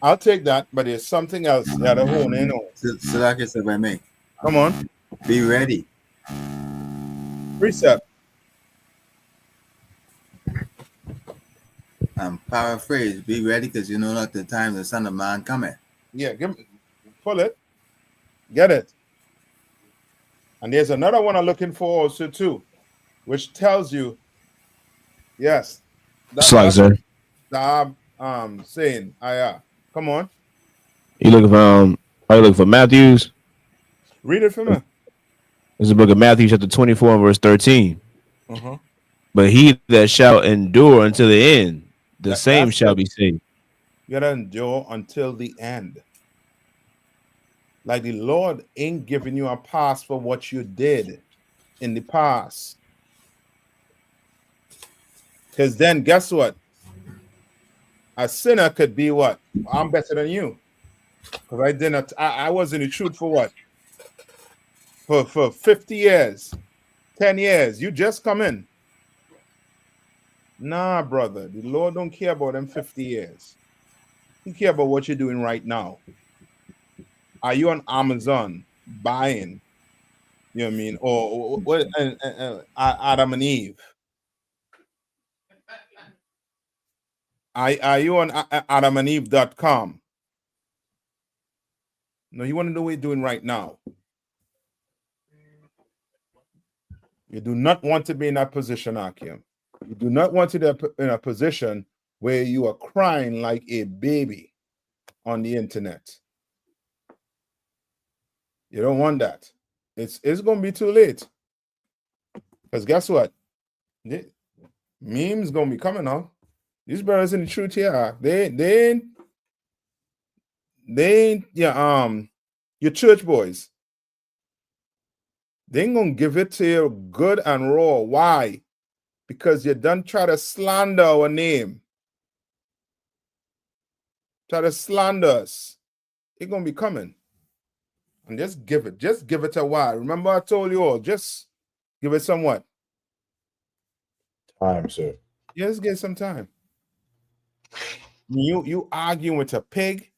I'll take that, but there's something else you gotta hone in on. Salakis, if I may. Come on. Be ready. Precept. Paraphrase. Be ready, because you know not the time the Son of Man cometh. Yeah, pull it. Get it. And there's another one I'm looking for also too, which tells you, yes. That's sir. The saying, come on. You looking for are you looking for Matthews? Read it for me. It's the book of Matthew, chapter 24, and verse 13. Uh-huh. But he that shall endure until the end, the same shall be saved. You gotta endure until the end. Like the Lord ain't giving you a pass for what you did in the past. Because then guess what? A sinner could be what? I'm better than you. Because I was in the truth for what? For 50 years, 10 years. You just come in. Nah, brother. The Lord don't care about them 50 years. He care about what you're doing right now. Are you on Amazon buying? You know what I mean? Or what? Adam and Eve. Are you on adamandeve.com? No, you want to know what you're doing right now. You do not want to be in that position, Akim. You do not want to be in a position where you are crying like a baby on the internet. You don't want that. It's going to be too late. Because guess what? Memes going to be coming out. These brothers in the truth here, they ain't your church boys. They ain't gonna give it to you good and raw. Why? Because you done try to slander our name. Try to slander us. It's gonna be coming. And just give it a while. Remember, I told you all, just give it some what? Time, sir. Just give it some time. You arguing with a pig.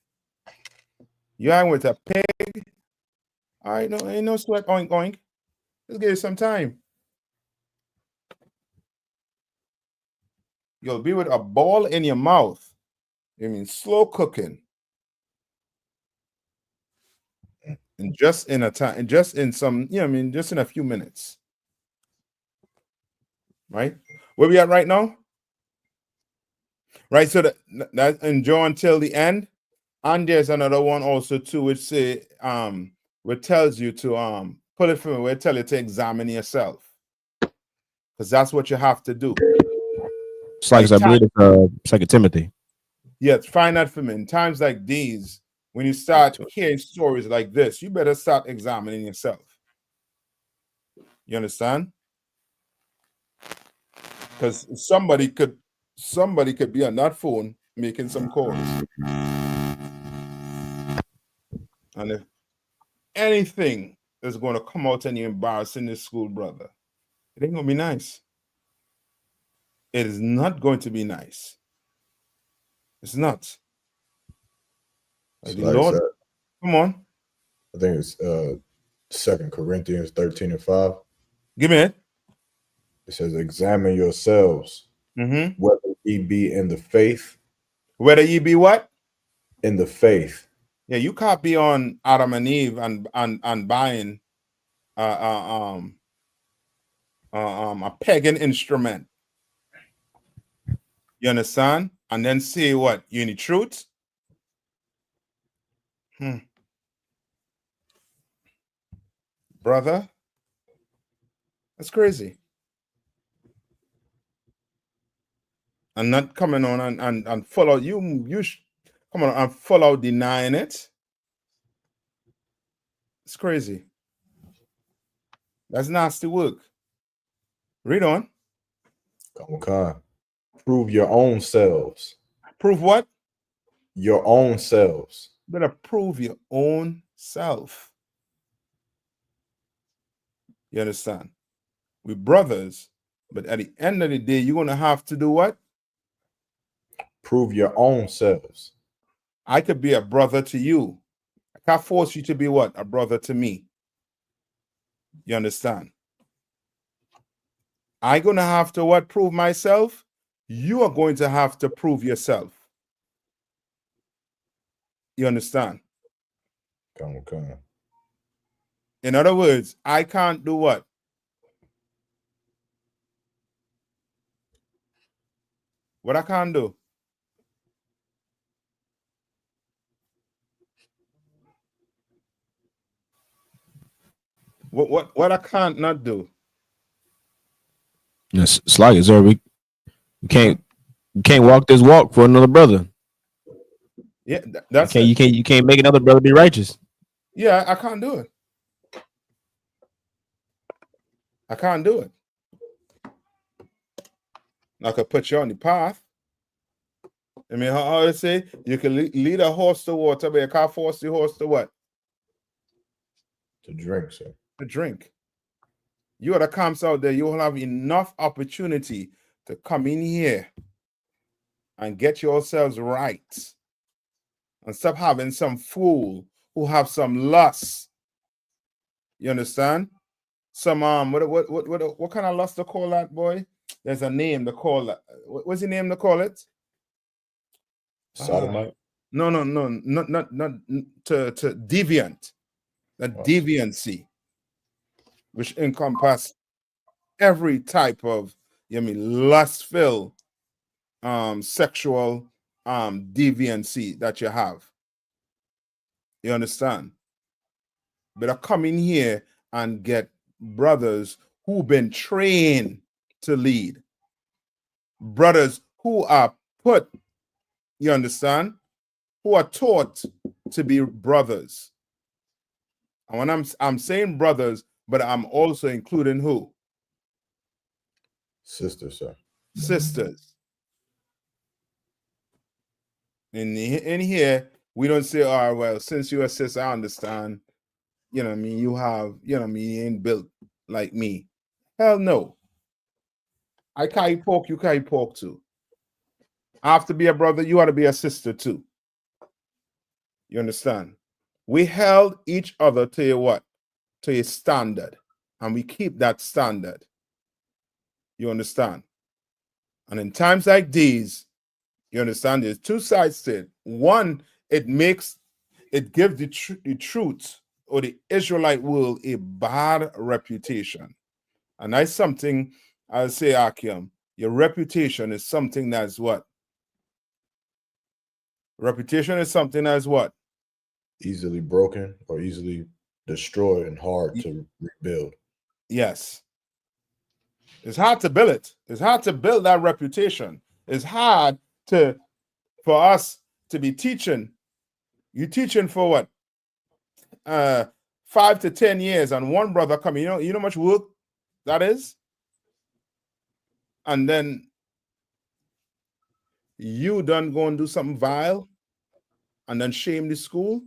You arguing with a pig. All right, no, ain't no sweat, oink, oink. Just give it some time. You'll be with a ball in your mouth. I mean, slow cooking. And just in a time, and just in some, just in a few minutes. Right? Where we at right now? Right, so that endure until the end. And there's another one also too, which say which tells you to pull it from where it tell you to examine yourself. Because that's what you have to do. It's like I believe it's 2 Timothy. Yes, find that for me. In times like these, when you start hearing stories like this, you better start examining yourself. You understand? Because somebody could be on that phone making some calls. And if anything is going to come out and you embarrassing this school brother, it ain't going to be nice. It is not going to be nice. It's not. Like the Lord, come on. I think it's 2 Corinthians 13:5. Give me it. It says, examine yourselves, whether ye be in the faith. Whether ye be what? In the faith. Yeah, you can't be on Adam and Eve and buying a pagan instrument. You understand? And then say what? You need truth? Brother, that's crazy. And not coming on and follow you come on and follow denying it. It's crazy. That's nasty work. Read on. Come on. Prove your own selves. Prove what? Your own selves. You better prove your own self. You understand? We're brothers, but at the end of the day, you're going to have to do what? Prove your own selves. I could be a brother to you. I can't force you to be what? A brother to me. You understand? I'm going to have to what? Prove myself. You are going to have to prove yourself. You understand? Come on. In other words, I can't do what? What I can't do? What I can't not do? Yes, it's like it, sir. We can't walk this walk for another brother. Yeah, that's you can't make another brother be righteous. Yeah, I can't do it. I can't do it. I could put you on the path. I mean, how I say you can lead a horse to water, but you can't force the horse to what? To drink, sir. To drink. You are the camps out there, you will have enough opportunity to come in here and get yourselves right. And stop having some fool who have some lust. You understand? Some what kind of lust to call that, boy? There's a name to call that. What's the name to call it? Sodomite? No, not to deviant. The deviancy, which encompass every type of lustful sexual deviancy that you have. You understand? Better come in here and get brothers who've been trained to lead. Brothers who are put, you understand, who are taught to be brothers. And when I'm saying brothers, but I'm also including who? Sisters, sir. Sisters. In here, we don't say, all right, well, since you're a sister, I understand. You know what I mean? You have, you know what I mean, you ain't built like me. Hell no. I carry pork, you carry pork too. I have to be a brother, you ought to be a sister too. You understand? We held each other to a what? To a standard. And we keep that standard. You understand? And in times like these, you understand, there's two sides to it. One, it gives the truth or the Israelite world a bad reputation. And that's something I'll say, Akim, your reputation is something that's what? Reputation is something that's what? Easily broken or easily destroyed and hard to rebuild. Yes. It's hard to build it. It's hard to build that reputation. It's hard for us to be teaching. You teaching for what? 5 to 10 years, and one brother coming. You know how much work that is? And then you done go and do something vile and then shame the school.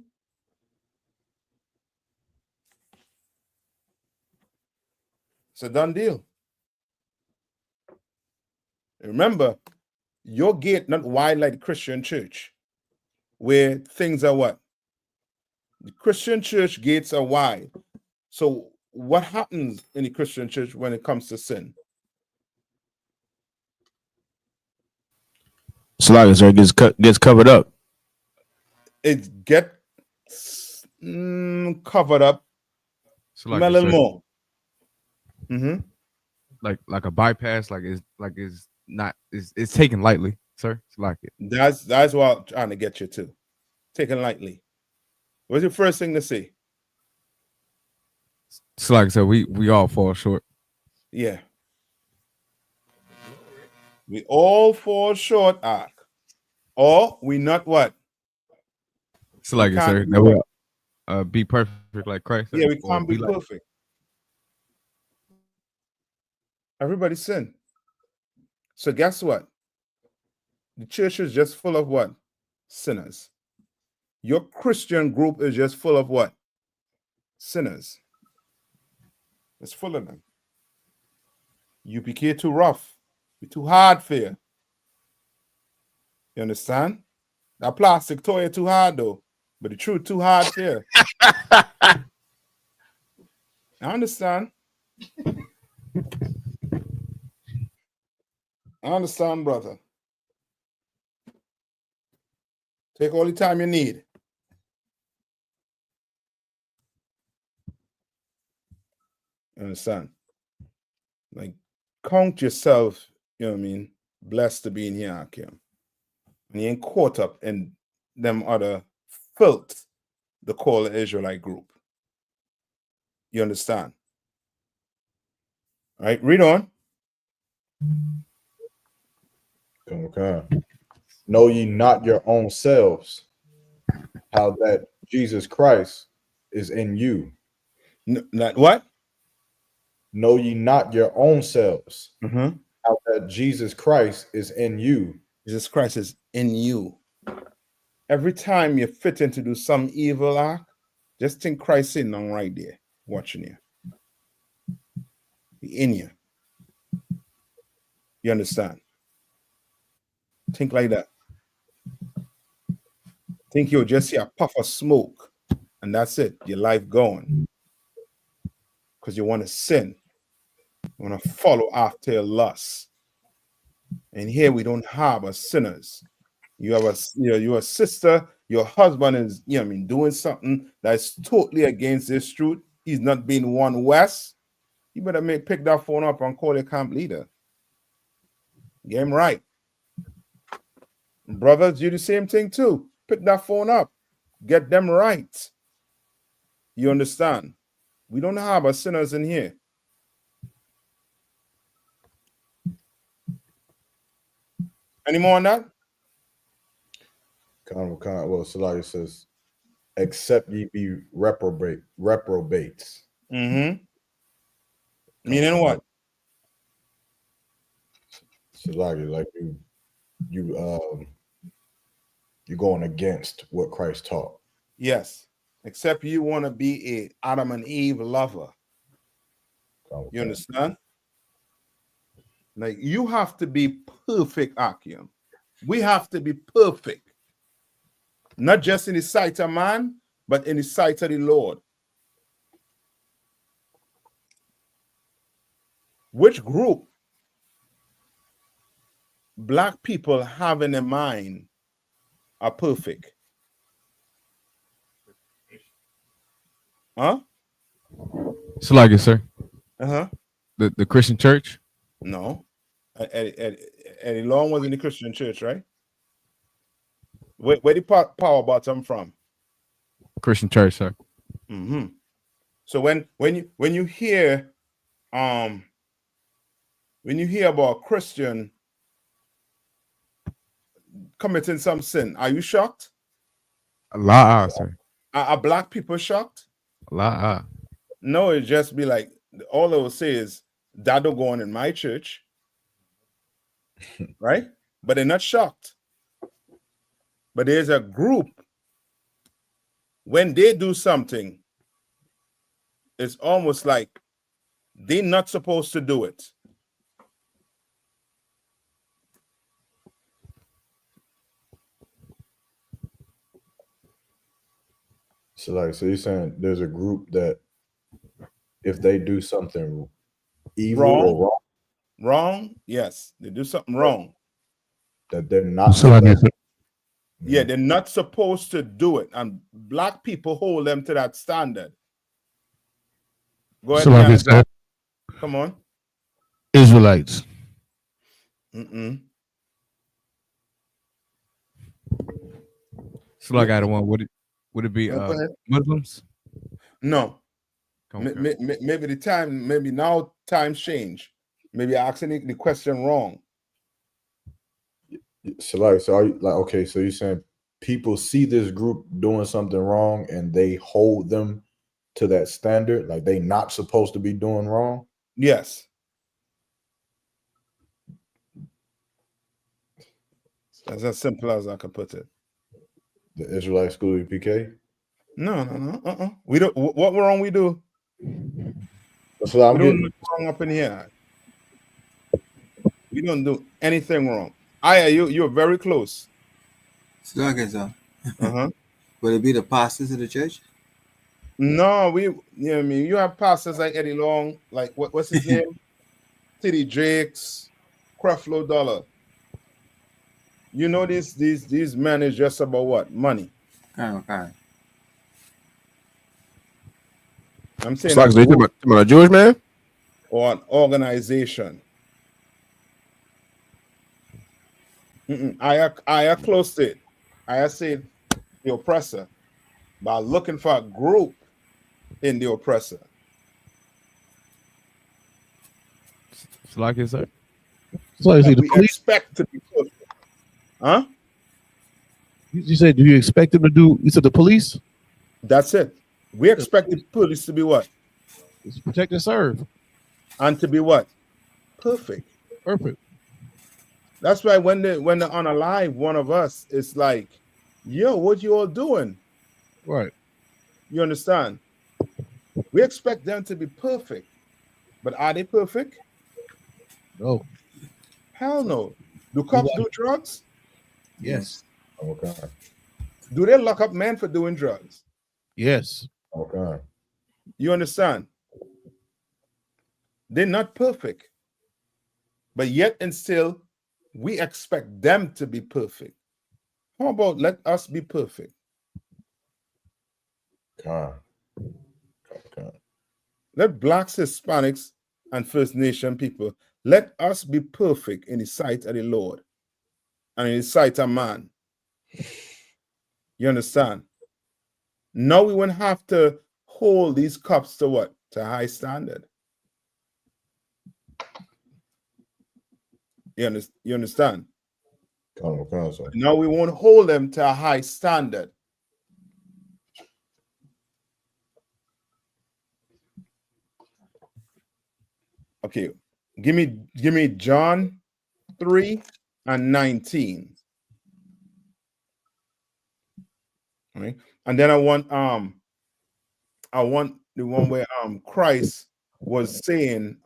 It's a done deal. Remember, your gate not wide like the Christian church, where things are what? The Christian church gates are wide. So what happens in the Christian church when it comes to sin? Slackers, sir, gets covered up. It gets covered up So like a little sir, more. Mm-hmm. like a bypass, it's taken lightly, sir. It's like it. That's what I'm trying to get you to. Taken lightly. What's your first thing to say? It's like I said, we all fall short. Yeah. We all fall short, Ark. Or we not what? So like We it, sir, can't that we be perfect like Christ. Yeah, we or can't be like perfect. Everybody sin. So guess what? The church is just full of what? Sinners. Your Christian group is just full of what? Sinners. It's full of them. UPK too rough. We too hard for you. You understand? That plastic toy too hard though. But the truth too hard for you. I understand. I understand, brother. Take all the time you need. Understand? Like, count yourself, you know what I mean, blessed to be in here, Akim. And you ain't caught up in them other filth, the call Israelite group. You understand? All right, read on. Okay. Know ye not your own selves, how that Jesus Christ is in you. Not what? Know ye not your own selves, Mm-hmm. how that Jesus Christ is in you. Jesus Christ is in you. Every time you fit in to do some evil act, just think Christ sitting on right there, watching you. He in you. You understand? Think like that. Think you'll just see a puff of smoke, and that's it. Your life going. Because you want to sin. You want to follow after your lust. And here we don't harbor sinners. You have you're a sister, your husband is, you know what I mean, doing something that's totally against this truth. He's not being one west. You better pick that phone up and call your camp leader. Get him right. Brothers, you do the same thing too. Pick that phone up. Get them right. You understand? We don't harbor sinners in here. Any more on that? Well, Salaki says, except ye be reprobates. Mm-hmm. Meaning what? Salaki, like you're going against what Christ taught. Yes. Except you want to be a Adam and Eve lover. You understand? Like you have to be perfect, Akim. We have to be perfect. Not just in the sight of man, but in the sight of the Lord. Which group black people have in their mind are perfect? Huh? Salakia, sir. Uh-huh. The Christian church? No. Eddie Long was in the Christian church, right? Where did power bottom from? Christian church, sir. Mm-hmm. So when you hear about Christian committing some sin, are you shocked? Allah, sir. Are black people shocked? Allah. No, it just be like all they will say is that don't go on in my church, right? But they're not shocked. But there's a group when they do something, it's almost like they're not supposed to do it. So you're saying there's a group that if they do something evil or wrong, yes, they do something wrong, that they're not yeah, they're not supposed to do it, and black people hold them to that standard. Go ahead, come on. Israelites. So like I don't want. Would it be Muslims? No. Maybe the time, maybe now times change. Maybe asking the question wrong. So are you like, okay, so you're saying people see this group doing something wrong and they hold them to that standard, like they not supposed to be doing wrong? Yes. That's as simple as I can put it. The Israelite school of PK? No. We don't. What wrong we do? That's what I'm we don't getting. do wrong up in here. We don't do anything wrong. You're very close. Uh-huh. Would it be the pastors of the church? No, you have pastors like Eddie Long, like what's his name? T.D. Jakes, Creflo Dollar. You know these men is just about what? Money. Okay. I'm saying Like, you talking about a Jewish man? Or an organization. I close it. I said the oppressor by looking for a group in the oppressor. It's like it, sir. So Like we expect to be perfect. Huh? You said, do you expect them to do? You said the police. That's it. We expect the police to be what? It's protect and serve. And to be what? Perfect. Perfect. That's why when they're unalive, one of us is like, yo, what you all doing? Right. You understand? We expect them to be perfect. But are they perfect? No. Hell no. Do cops do drugs? Yes. Okay. Do they lock up men for doing drugs? Yes. Okay. You understand? They're not perfect. But yet and still, we expect them to be perfect. How about let us be perfect? Okay. Let blacks, Hispanics, and First Nation people, let us be perfect in the sight of the Lord and in the sight of man. You understand? Now we won't have to hold these cops to what? To a high standard. You understand? Come on, sir. Now we won't hold them to a high standard. Okay, give me John 3 and 19. Right? And then I want the one where Christ was saying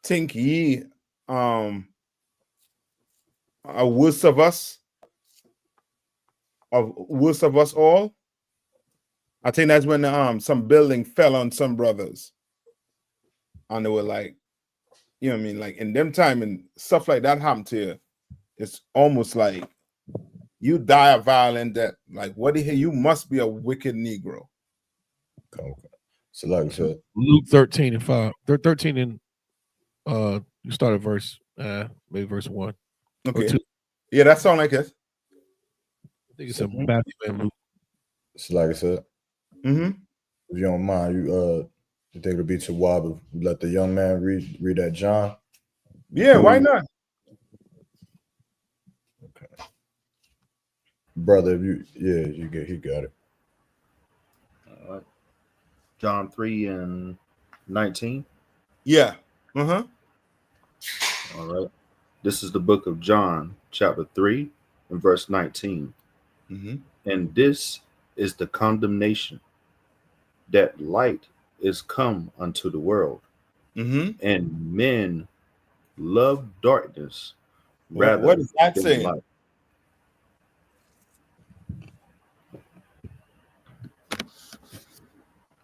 think ye a worst of us all. I think that's when some building fell on some brothers, and they were like, you know what I mean, like in them time and stuff like that happened to you. It's almost like you die a violent death. Like, what the hell? You must be a wicked Negro. Okay. So like I said, Luke 13 and 5. 13 and you start at verse maybe verse 1. Okay. 2. Yeah, that sound like it. I think it's a Matthew and Luke. so like I said, Mm-hmm. if you don't mind, you think it'll be too wild if we let the young man read that John? Yeah, why not? Okay. Brother, he got it. All right. John 3 and 19. Yeah. Uh-huh. All right. This is the book of John, chapter 3 and verse 19. Mm-hmm. And this is the condemnation, that light is come unto the world, Mm-hmm. and men love darkness rather What is that than saying? light.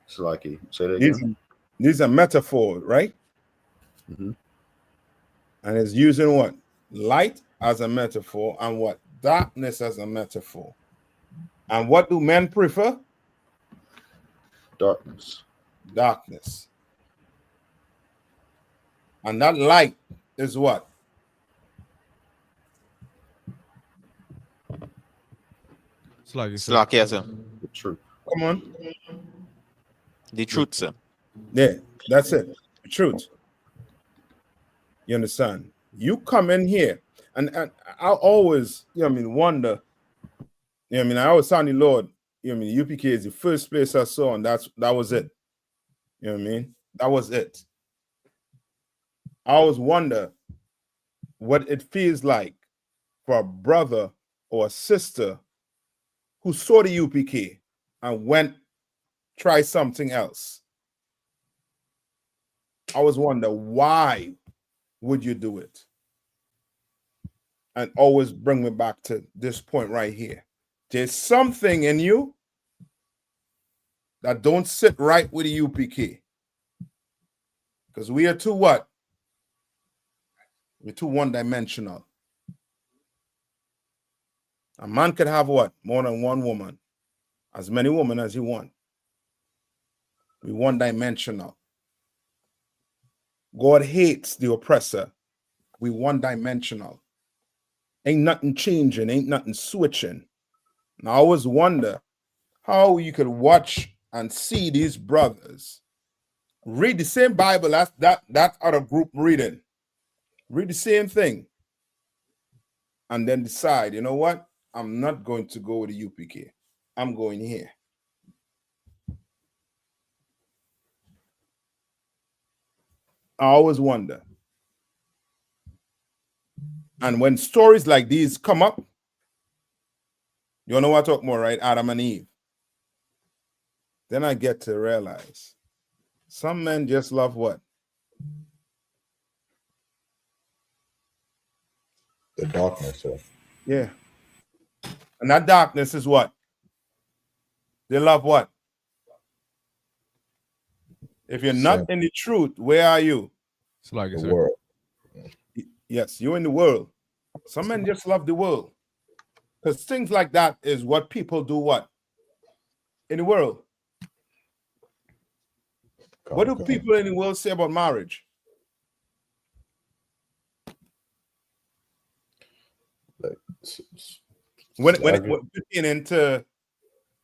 Salaki, say that again. These are metaphor, right? Mm-hmm. And it's using what? Light as a metaphor, and what? Darkness as a metaphor. And what do men prefer? Darkness. Darkness. And that light is what? Slakia, sir. The truth. Come on. The truth, sir. Yeah, that's it. The truth. You understand? You come in here, and I always, wonder. I always tell the Lord, UPK is the first place I saw, and that was it. You know what I mean? That was it. I always wonder what it feels like for a brother or a sister who saw the UPK and went try something else. I always wonder, why would you do it? And always bring me back to this point right here. There's something in you that don't sit right with the UPK. Because we are too what? We're too one-dimensional. A man could have what? More than one woman. As many women as he wants. We're one-dimensional. God hates the oppressor. We one-dimensional. Ain't nothing changing. Ain't nothing switching. And I always wonder how you could watch and see these brothers read the same Bible as that other group reading. Read the same thing. And then decide, you know what? I'm not going to go with the UPK. I'm going here. I always wonder. And when stories like these come up, you know what I talk more, right? Adam and Eve. Then I get to realize some men just love what? The darkness, sir. Yeah. And that darkness is what? They love what? If you're not in the truth, where are you? It's like The world. Yes, you're in the world. Some men just love the world. Because things like that is what people do what? In the world. What do people in the world say about marriage? When it getting into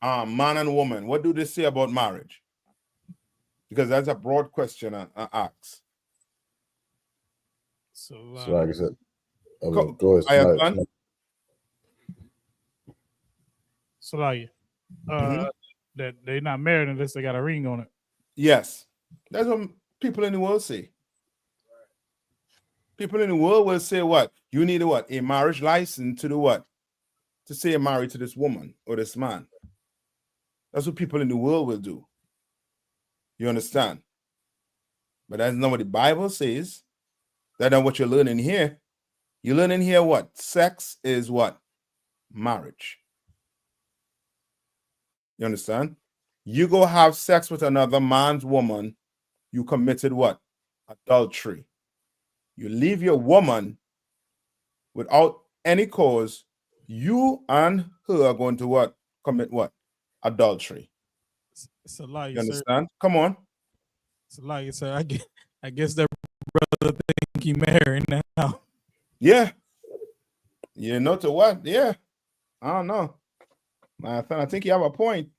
man and woman, what do they say about marriage? Because that's a broad question I ask. So like I said, Go ahead. I have Somebody- done. Salaya. Mhm. That they're not married unless they got a ring on it. Yes, that's what people in the world say. People in the world will say what? You need a marriage license to do what? To say you're married to this woman or this man. That's what people in the world will do. You understand? But that's not what the Bible says. That's not what you're learning here. You're learning here what? Sex is what? Marriage. You understand? You go have sex with another man's woman, you committed what? Adultery. You leave your woman without any cause, you and her are going to what? Commit what? Adultery. Salaya, You understand? Come on. Salaya, sir. I guess that brother think he married now. Yeah. You know to what? Yeah. I don't know. I think you have a point.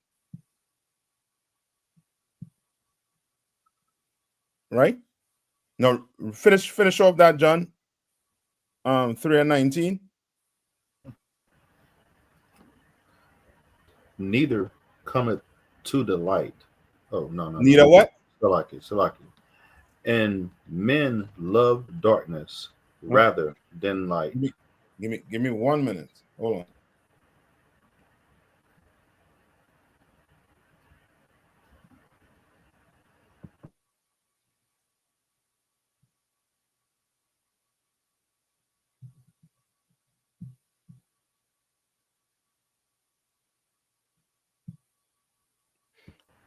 Right? No, finish off that, John. 3:19. Neither cometh to the light. Oh, no. Neither what? Salaki. And men love darkness rather than light. Give me 1 minute. Hold on.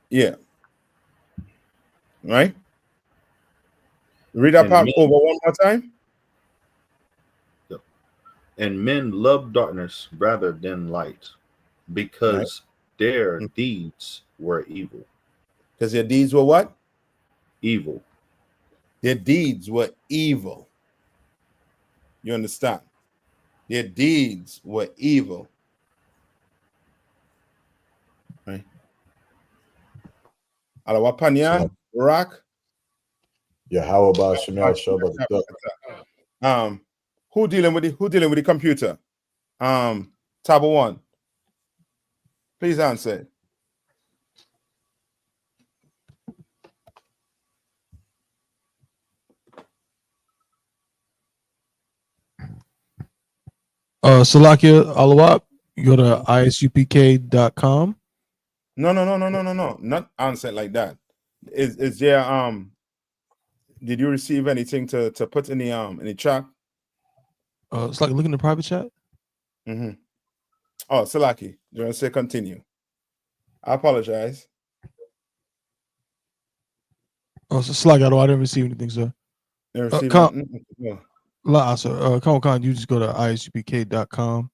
Yeah. Right? Read that And part men, over one more time. and men love darkness rather than light, because their deeds were evil. Because their deeds were what? Evil. Their deeds were evil. You understand? Their deeds were evil. Right? Alawapanya, Rock. Yeah, how about Shemel Shabbat? Who dealing with the computer? Table 1. Please answer. Salakia Alawap, you go to ISUPK.com. No. Not answer like that. Is there did you receive anything to put in the chat? It's like look in the private chat. Mm-hmm. Oh, Salaki, you want to say continue? I apologize. Oh, so Salakia, I didn't receive anything, sir. You received No. Come on, you just go to ISUPK.com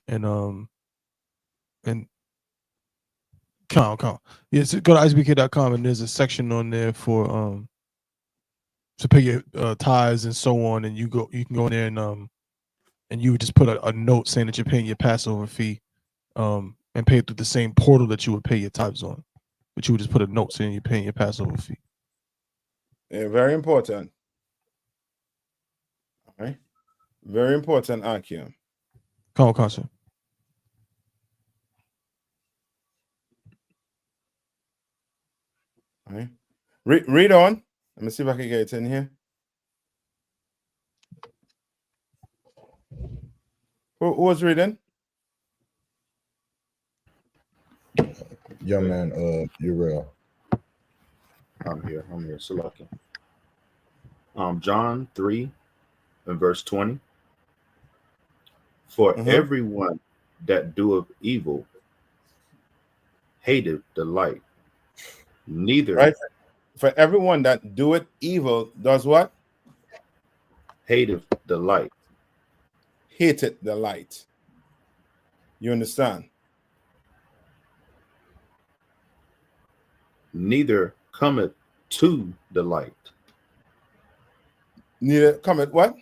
and count. Yes, go to ISUPK.com and there's a section on there for to pay your tithes and so on, and you can go in there and you would just put a note saying that you're paying your Passover fee, and pay it through the same portal that you would pay your tithes on, but you would just put a note saying you're paying your Passover fee. Yeah, very important. All right. Very important, Akim. Come on, sir. All right. Read on. Let me see if I can get it in here. Who was reading? Young man, Uriel. I'm here. Salaki. John 3 and verse 20. For everyone that doeth evil hateth the light, neither right. For everyone that doeth evil does what? Hateth the light. Hated the light. You understand? Neither cometh to the light. Neither cometh what?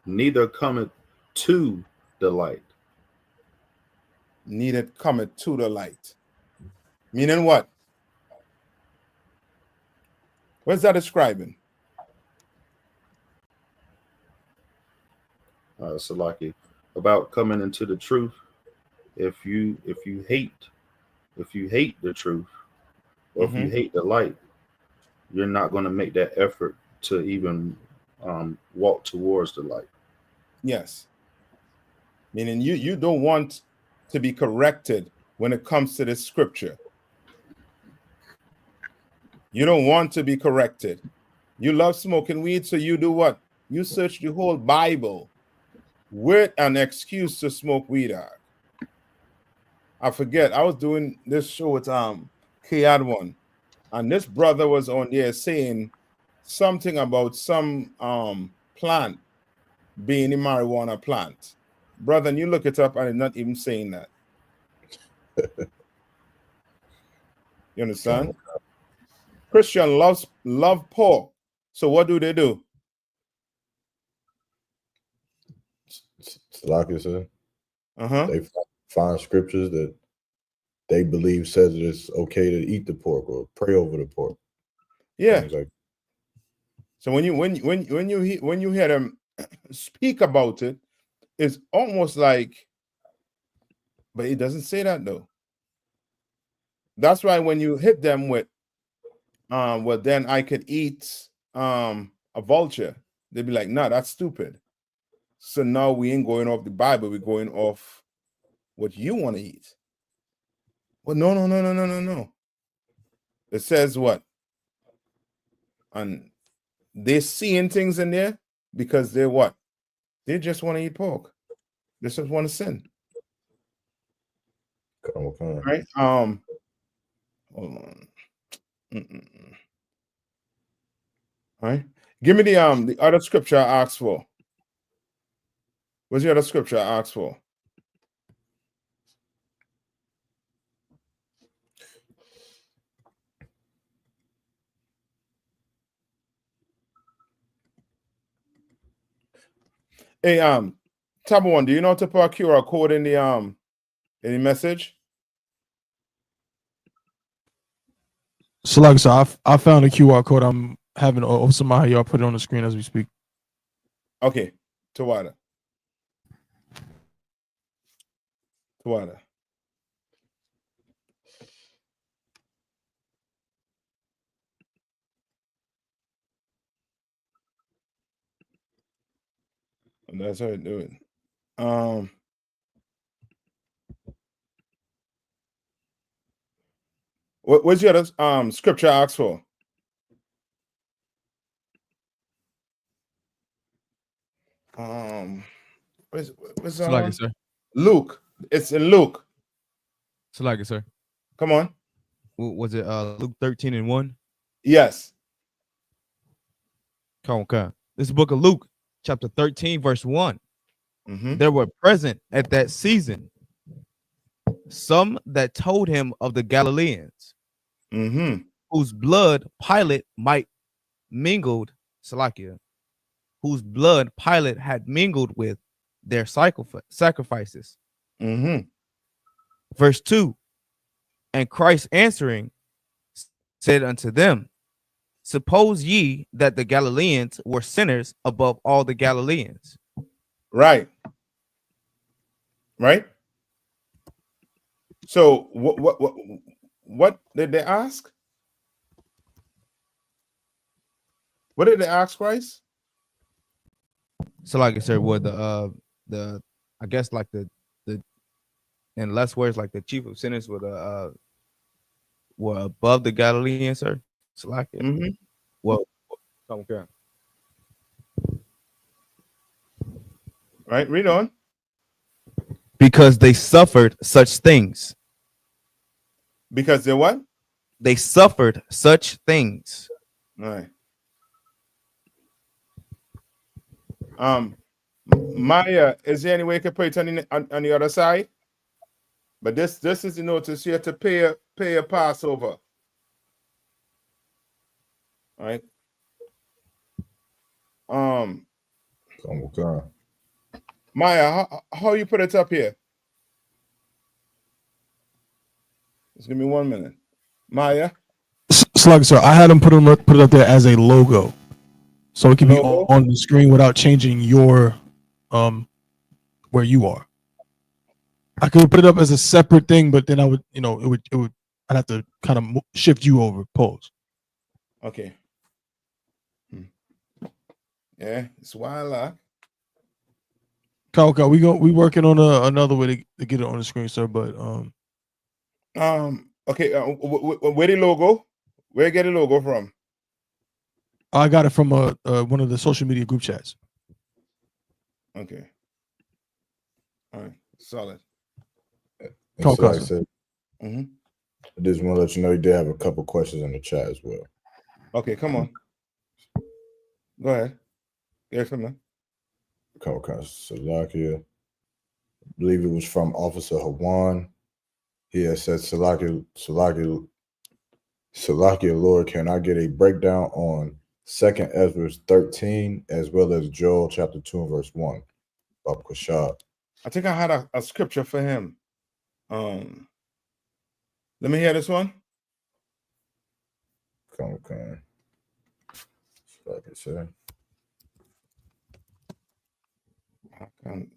Neither cometh to the light. Neither cometh to the light. Meaning what? What's that describing? Salaki, about coming into the truth. If you hate the truth, or if you hate the light, you're not going to make that effort to even walk towards the light. Yes. Meaning you don't want to be corrected when it comes to this scripture. You don't want to be corrected. You love smoking weed, so you do what? You search the whole Bible with an excuse to smoke weed. I forget. I was doing this show with K1, and this brother was on there saying something about some plant being a marijuana plant. Brother, and you look it up and it's not even saying that. You understand? Christian love pork. So what do? Like I said, Uh-huh. they find scriptures that they believe says that it's okay to eat the pork or pray over the pork. Yeah. Things like, so when you hear them speak about it, it's almost like, but it doesn't say that though. That's why when you hit them with well, then I could eat a vulture, they'd be like, nah, that's stupid. So now we ain't going off the Bible, we're going off what you want to eat. Well, no. It says what? And they're seeing things in there because they're what? They just want to eat pork. They just want to sin. okay. Right? Hold on. All right. Give me the other scripture I asked for. What's the other scripture I asked for? Hey, Tab One, do you know how to put a QR code in the message? So like I said, I found a QR code. I'm having somehow y'all put it on the screen as we speak. Okay. Tawada. And that's how I do it. What's your other scripture I asked for? What's Salaki, sir. Luke. It's in Luke. Salaki, sir. Come on. Was it Luke 13:1? Yes. Okay. This book of Luke, chapter 13, verse 1. Mm-hmm. There were present at that season some that told him of the Galileans, whose blood Pilate might mingled, Salakia, whose blood Pilate had mingled with their sacrifices. Verse 2. And Christ answering said unto them, suppose ye that the Galileans were sinners above all the Galileans? Right. So what did they ask? What did they ask Christ? So like I said, what the I guess like the in less words, like the chief of sinners were above the Galileans, sir. So like it. Well, okay. Right, read on. Because they suffered such things. Because they what? They suffered such things. All right. Maya, is there any way you can put it on the other side? But this is the notice you have to pay a Passover. All right. Okay. Maya, how you put it up here? Just give me 1 minute. Maya. Slug, sir, I had them put it up there as a logo, so it can be on the screen without changing your where you are. I could put it up as a separate thing, but then I would, it would, I'd have to kind of shift you over. Pause. Okay. Yeah, it's wild. Okay, we working on another way to get it on the screen, sir. But okay. Where the logo? Where you get the logo from? I got it from one of the social media group chats. Okay. All right. Solid. And so like I said, Mm-hmm. I just want to let you know you did have a couple questions in the chat as well. Okay, come on. Go ahead. Get from there. Salakia. I believe it was from Officer Hawan. He had said, Salakia, Lord, can I get a breakdown on 2nd Ezra 13 as well as Joel chapter 2 and verse 1? Bob Kashab. I think I had a scripture for him. Let me hear this one. Okay. Like I said. I can't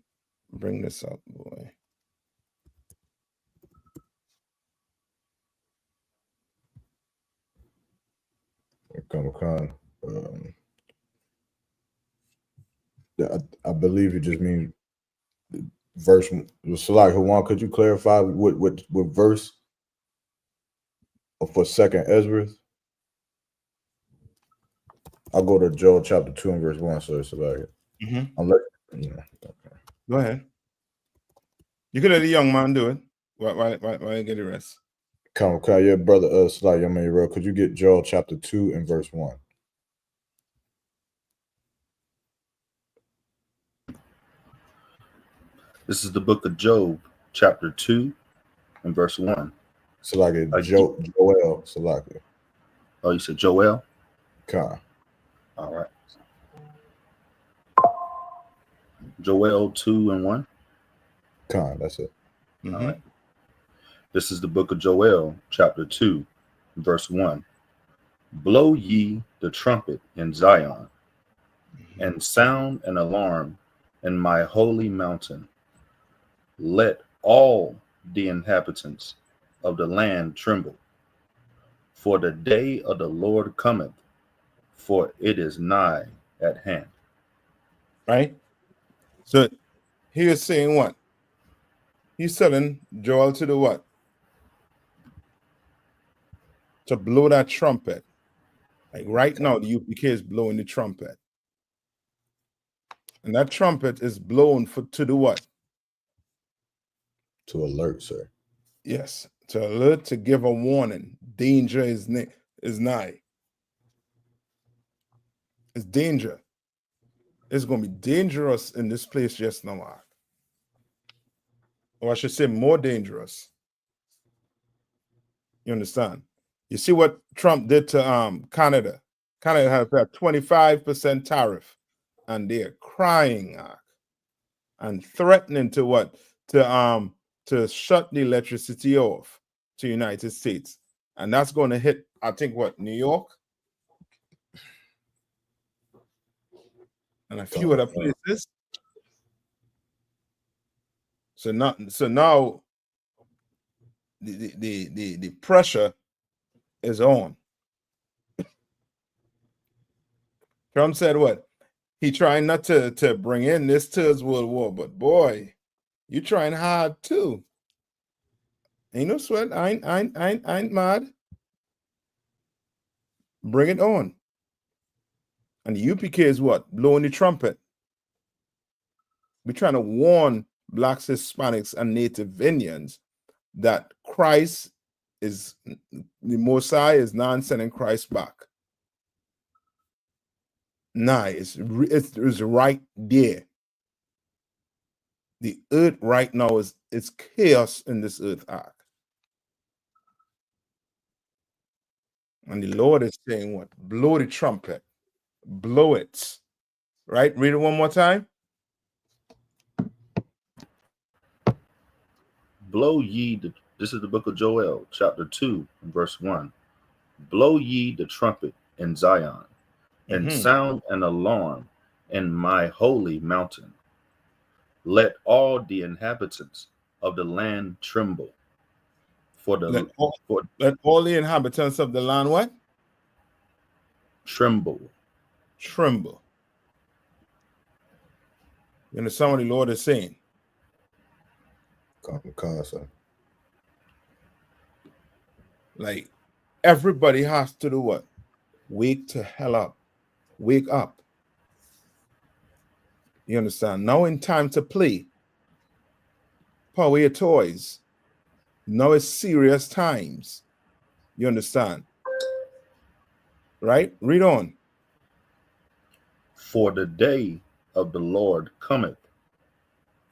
bring this up, boy. I believe it just means verse. Salak Hawan, could you clarify what verse for 2nd Ezra? I'll go to Joel chapter 2 and verse 1, so it's about it. Unless, okay. Go ahead. You could let the young man do it. Why get the rest? Come, yeah, brother Salak Yamayro, could you get Joel chapter 2 and verse 1? This is the book of Job, chapter 2 and verse 1. Salak, Joel, Salak. Oh, you said Joel? Khan. All right. Joel 2 and 1. Khan, that's it. All right. This is the book of Joel, chapter 2, verse 1. Blow ye the trumpet in Zion, and sound an alarm in my holy mountain. Let all the inhabitants of the land tremble, for the day of the Lord cometh, for it is nigh at hand. Right? So he is saying what? He's telling Joel to do what? To blow that trumpet. Like right now, the UPK is blowing the trumpet. And that trumpet is blown to do what? To alert, sir. Yes, to alert, to give a warning. Danger is nigh. It's danger. It's going to be dangerous in this place just now. Or I should say more dangerous. You understand? You see what Trump did to Canada. Canada has that 25% tariff, and they're crying and threatening to what? To shut the electricity off to the United States. And that's going to hit, I think, what, New York? And a few other places. So now the pressure is on. Trump said what? He trying not to bring in this third world war, but boy, you trying hard too. Ain't no sweat. I ain't mad. Bring it on. And the UPK is what? Blowing the trumpet. We're trying to warn Blacks, Hispanics, and Native Indians that Christ is, the Messiah is not sending Christ back. Nah, it's right there. The earth right now it's chaos in this earth arc. And the Lord is saying what? Blow the trumpet. Blow it. Right? Read it one more time. Blow ye this is the book of Joel, chapter 2, verse 1. Blow ye the trumpet in Zion, and sound an alarm in my holy mountain. let all the inhabitants of the land tremble. Let all the inhabitants of the land what? Tremble. Tremble. You understand what the Lord is saying? Common concept. Like, everybody has to do what? Wake to hell up. Wake up. You understand? Now in time to play. Put away your toys. Now it's serious times. You understand? Right? Read on. For the day of the Lord cometh,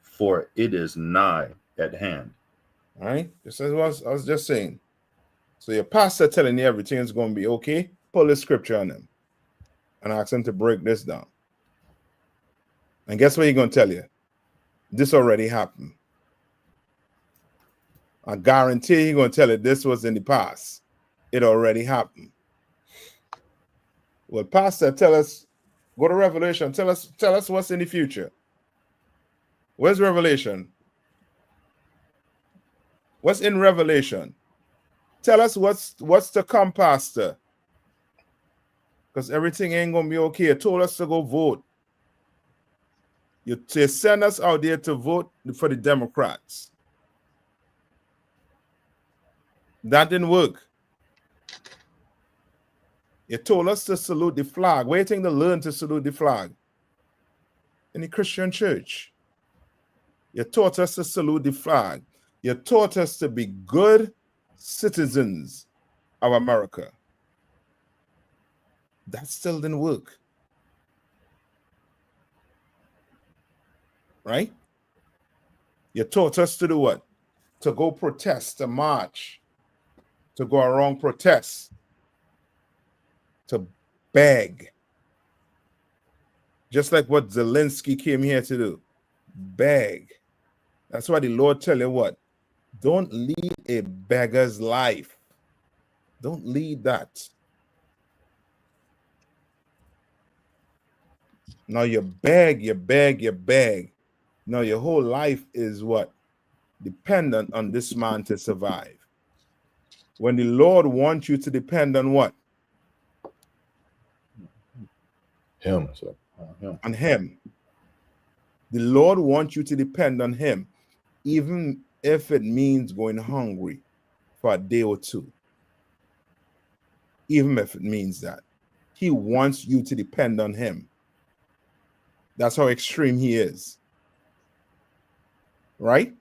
for it is nigh at hand. All right? This is what I was just saying. So your pastor telling you everything is going to be okay, pull the scripture on them and ask them to break this down. And guess what he's going to tell you? This already happened. I guarantee he's going to tell you this was in the past. It already happened. Well, pastor, tell us, go to Revelation. Tell us what's in the future. Where's Revelation? What's in Revelation? Tell us what's to come, pastor. Because everything ain't going to be okay. You told us to go vote. You send us out there to vote for the Democrats. That didn't work. You told us to salute the flag. Where do you think to learn to salute the flag? In the Christian church. You taught us to salute the flag. You taught us to be good citizens of America. That still didn't work. Right? You taught us to do what? To go protest, to march, to go around protest, to beg. Just like what Zelensky came here to do. Beg. That's why the Lord tell you what? Don't lead a beggar's life. Don't lead that. Now you beg, you beg, you beg. Now your whole life is what? Dependent on this man to survive. When the Lord wants you to depend on what? Him. So, on him. The Lord wants you to depend on him, even if it means going hungry for a day or two. Even if it means that. He wants you to depend on him. That's how extreme he is. Right?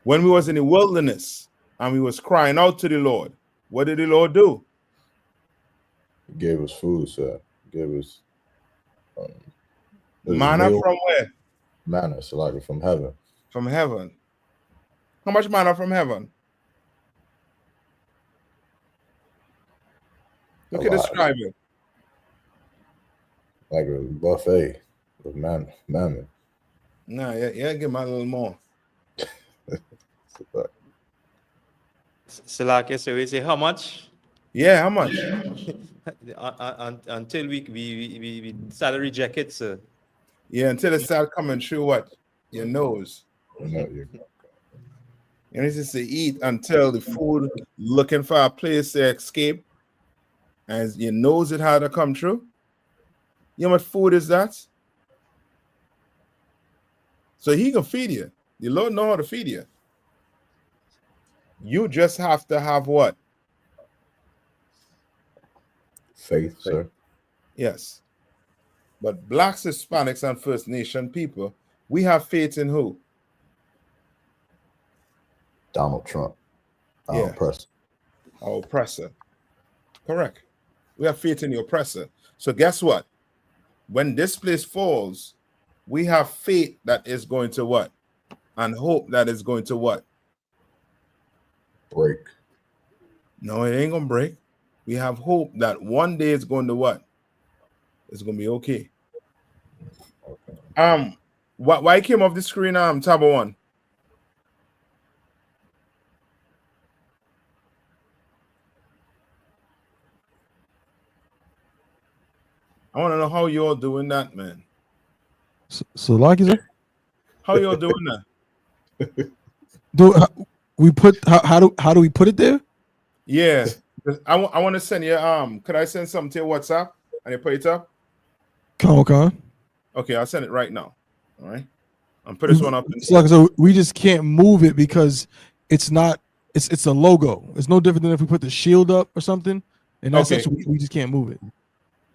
When we was in the wilderness and we was crying out to the Lord, what did the Lord do? he gave us food, sir. He gave us manna from where? Manna, so like from heaven. From heaven. How much manna from heaven? Look at describe it. Like a buffet of manna. Nah, yeah, give me a little more. Salaki, so we say how much? Yeah, how much? Until we start to reject it, sir. Yeah, until it start coming through what? Your nose. You need to eat until the food looking for a place to escape. And your nose it how to come through. You know what food is that? So he can feed you. The Lord know how to feed you. You just have to have what? Faith, sir. Yes. But blacks, Hispanics, and First Nation people, we have faith in who? Donald Trump. Our oppressor. Our oppressor. Correct. We have faith in the oppressor. So guess what? When this place falls, we have faith that is going to what? And hope that is going to what? Break. No, it ain't going to break. We have hope that one day it's going to what? It's going to be okay. Why came off the screen, Tabo 1? I want to know how you're doing that, man. So like is it? How y'all doing that? How do we put it there? Yeah, I want to send you. Could I send something to your WhatsApp and you put it up? Con. Okay, I'll send it right now. All right, I'm put this one up. So like so we just can't move it because it's not. It's a logo. It's no different than if we put the shield up or something. And that's Okay. we just can't move it.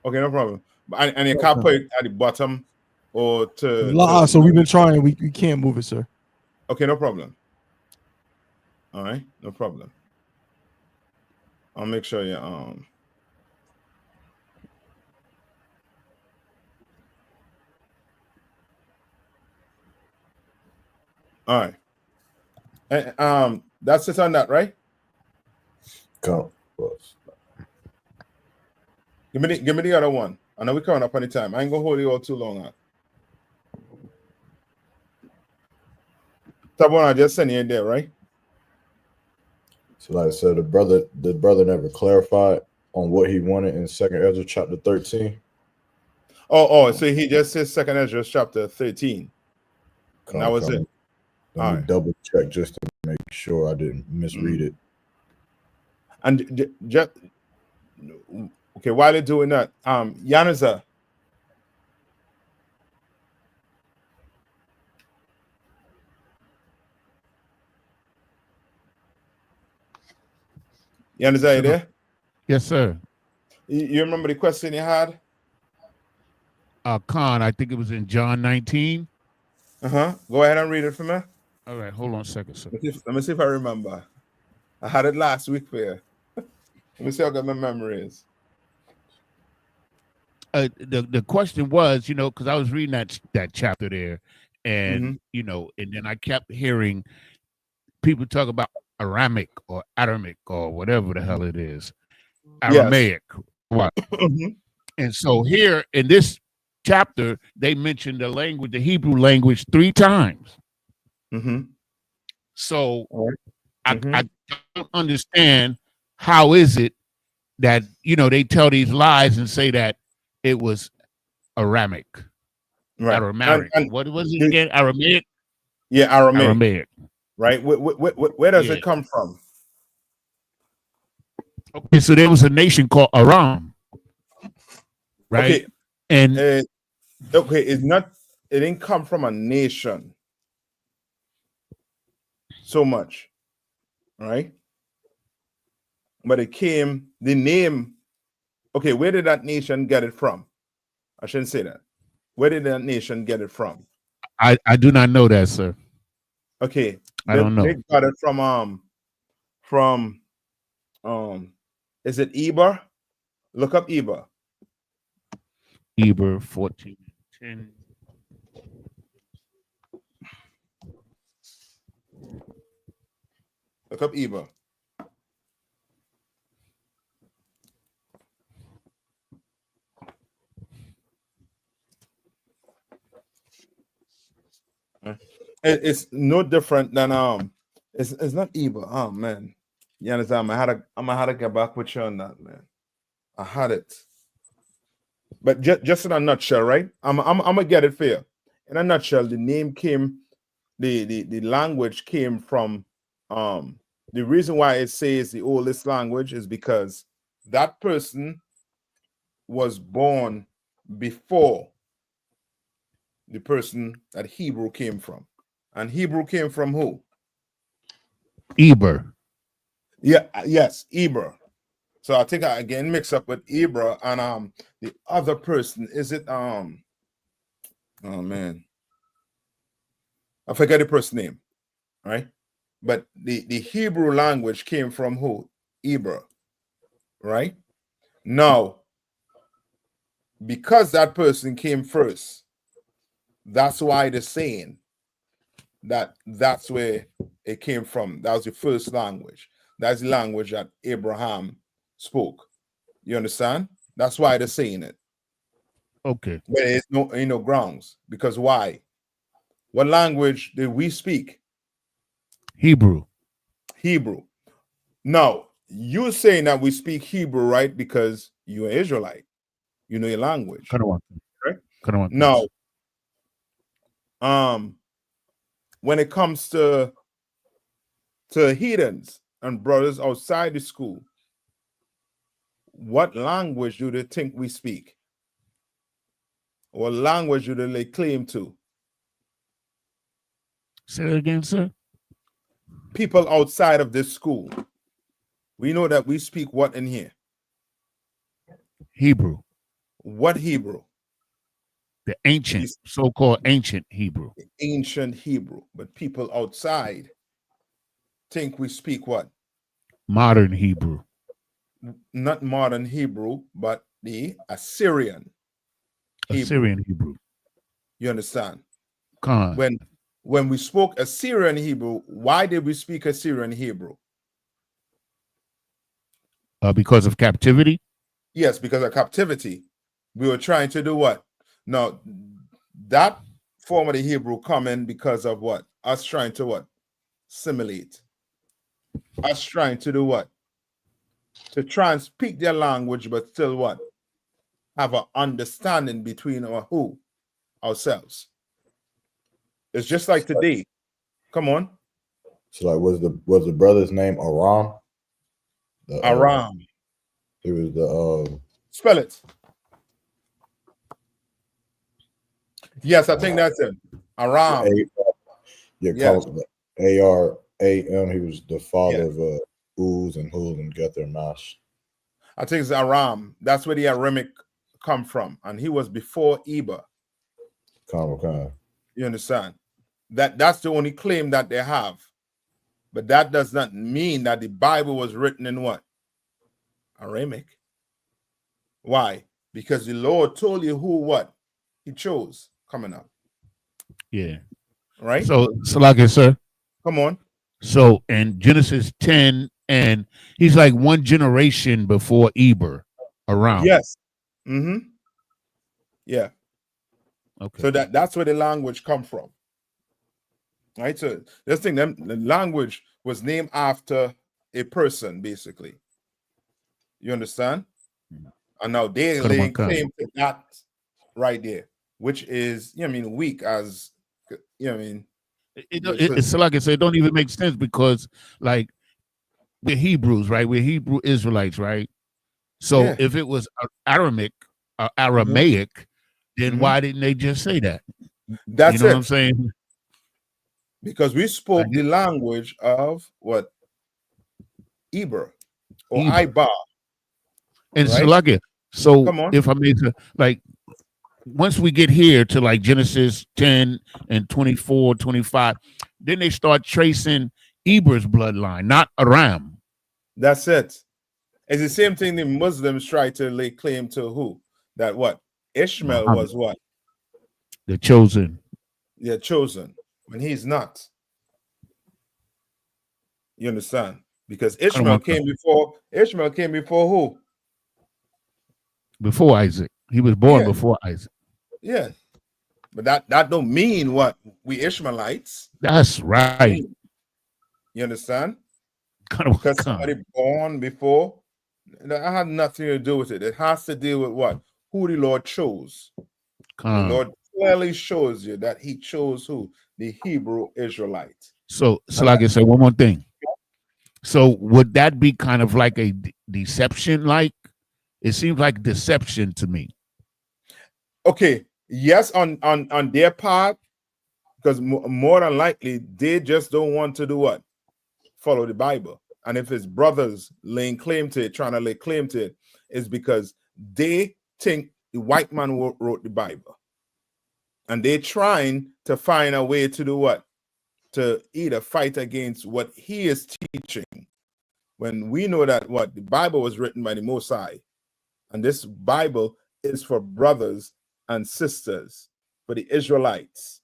Okay, no problem. And you can't put it at the bottom or So we've been trying. We can't move it, sir. Okay, no problem. All right, no problem. I'll make sure you All right. And, that's it on that, right? Come. Give me the other one. I know we're coming up on the time. I ain't gonna hold you all too long. That one I just sent you in there, right? So like I said, the brother never clarified on what he wanted in 2nd Ezra chapter 13. Oh, so he just says 2nd Ezra chapter 13. And that was it. Let me double check just to make sure I didn't misread it. And just okay, while they're doing that, Yanaza. Yanaza, are you there? Yes, sir. You remember the question you had? Khan, I think it was in John 19. Go ahead and read it for me. All right, hold on a second, sir. Let me see if I remember. I had it last week for you. Let me see how good my memory is. The question was, because I was reading that chapter there, and and then I kept hearing people talk about Aramic or Adamic or whatever the hell it is, Aramaic. What? And so here in this chapter, they mentioned the Hebrew language 3 times. So I don't understand how is it that they tell these lies and say that it was Aramic, right? Aramaic. What was it again? Aramaic. Yeah, Aramaic. Aramaic. Right. Where does it come from? Okay, so there was a nation called Aram, right? Okay, and it's not. It didn't come from a nation so much, right? But it came. The name. Okay, where did that nation get it from? I shouldn't say that. Where did that nation get it from? I do not know that, sir. Okay, I don't know. They got it from is it Eber? Look up Eber. Eber 14:10. Look up Eber. It's no different than it's not Eber. Oh man, you understand? I'm gonna have to get back with you on that, man. I had it, but just in a nutshell, right? I'm gonna get it for you. In a nutshell, the name came, the language came from the reason why it says the oldest language is because that person was born before the person that Hebrew came from. And Hebrew came from who? Eber. Yeah, yes, Eber. So I think I again mix up with Eber and the other person. Is it oh man, I forget the person's name, right? But the Hebrew language came from who? Eber, right? Now, because that person came first, that's why they're saying that's where it came from. That was the first language. That's the language that Abraham spoke. You understand? That's why they're saying it. Okay. But it's ain't no grounds. Because why? What language did we speak? Hebrew. Hebrew. Now, you're saying that we speak Hebrew, right? Because you're Israelite. You know your language. Right? Now, when it comes to heathens and brothers outside the school, what language do they think we speak? What language do they lay claim to? Say that again, sir. People outside of this school, we know that we speak what in here? Hebrew. What Hebrew? The ancient, so-called ancient Hebrew. Ancient Hebrew. But people outside think we speak what? Modern Hebrew. Not modern Hebrew, but the Assyrian Hebrew. Assyrian Hebrew. You understand? Con. When we spoke Assyrian Hebrew, why did we speak Assyrian Hebrew? Because of captivity? Yes, because of captivity. We were trying to do what? Now, that form of the Hebrew come in because of what? Us trying to what? Assimilate. Us trying to do what? To try and speak their language, but still what? Have an understanding between our who? Ourselves. It's just like today. Come on. So like, was the brother's name Aram? Aram. It was the Spell it. Yes, I think that's it. Aram. Yes. A-R-A-M. He was the father of Uz and Hul and Gether and Mash. I think it's Aram. That's where the Aramic come from, and he was before Eber. You understand? That's the only claim that they have, but that does not mean that the Bible was written in what? Aramic. Why? Because the Lord told you who what He chose coming up. Yeah. Right. So like I said, come on. So in Genesis 10, and he's like one generation before Eber around. Yes. Mm-hmm. Yeah. Okay. So that's where the language come from. Right. So this thing, the language was named after a person, basically. You understand? And now they lay claim to that right there, which is, weak as, It's like I said, it don't even make sense because, like, we're Hebrews, right? We're Hebrew Israelites, right? So if it was Aramaic, then why didn't they just say that? That's what I'm saying? Because we spoke the language of what? Eber or Iba. And right? so, like it. So Come on. if I made like, once we get here to like Genesis 10 and 24, 25, then they start tracing Eber's bloodline, not Aram. That's it. It's the same thing the Muslims try to lay claim to who? That what? Ishmael Muhammad. was what? The chosen. Yeah, chosen. When he's not. You understand? Because Ishmael came before who? Before Isaac. He was born before Isaac. Yeah. But that don't mean what? We Ishmaelites. That's right. You understand? Because somebody born before, that had nothing to do with it. It has to deal with what? Who the Lord chose. The Lord clearly shows you that He chose who? The Hebrew Israelite. So like I said, one more thing. So would that be kind of like a deception? Like, it seems like deception to me. Okay. Yes, on their part, because more than likely they just don't want to do what? Follow the Bible. And if his brothers laying claim to it, trying to lay claim to it, is because they think the white man wrote the Bible. And they're trying to find a way to do what? To either fight against what he is teaching. When we know that what? The Bible was written by the Most High. And this Bible is for brothers and sisters, for the Israelites.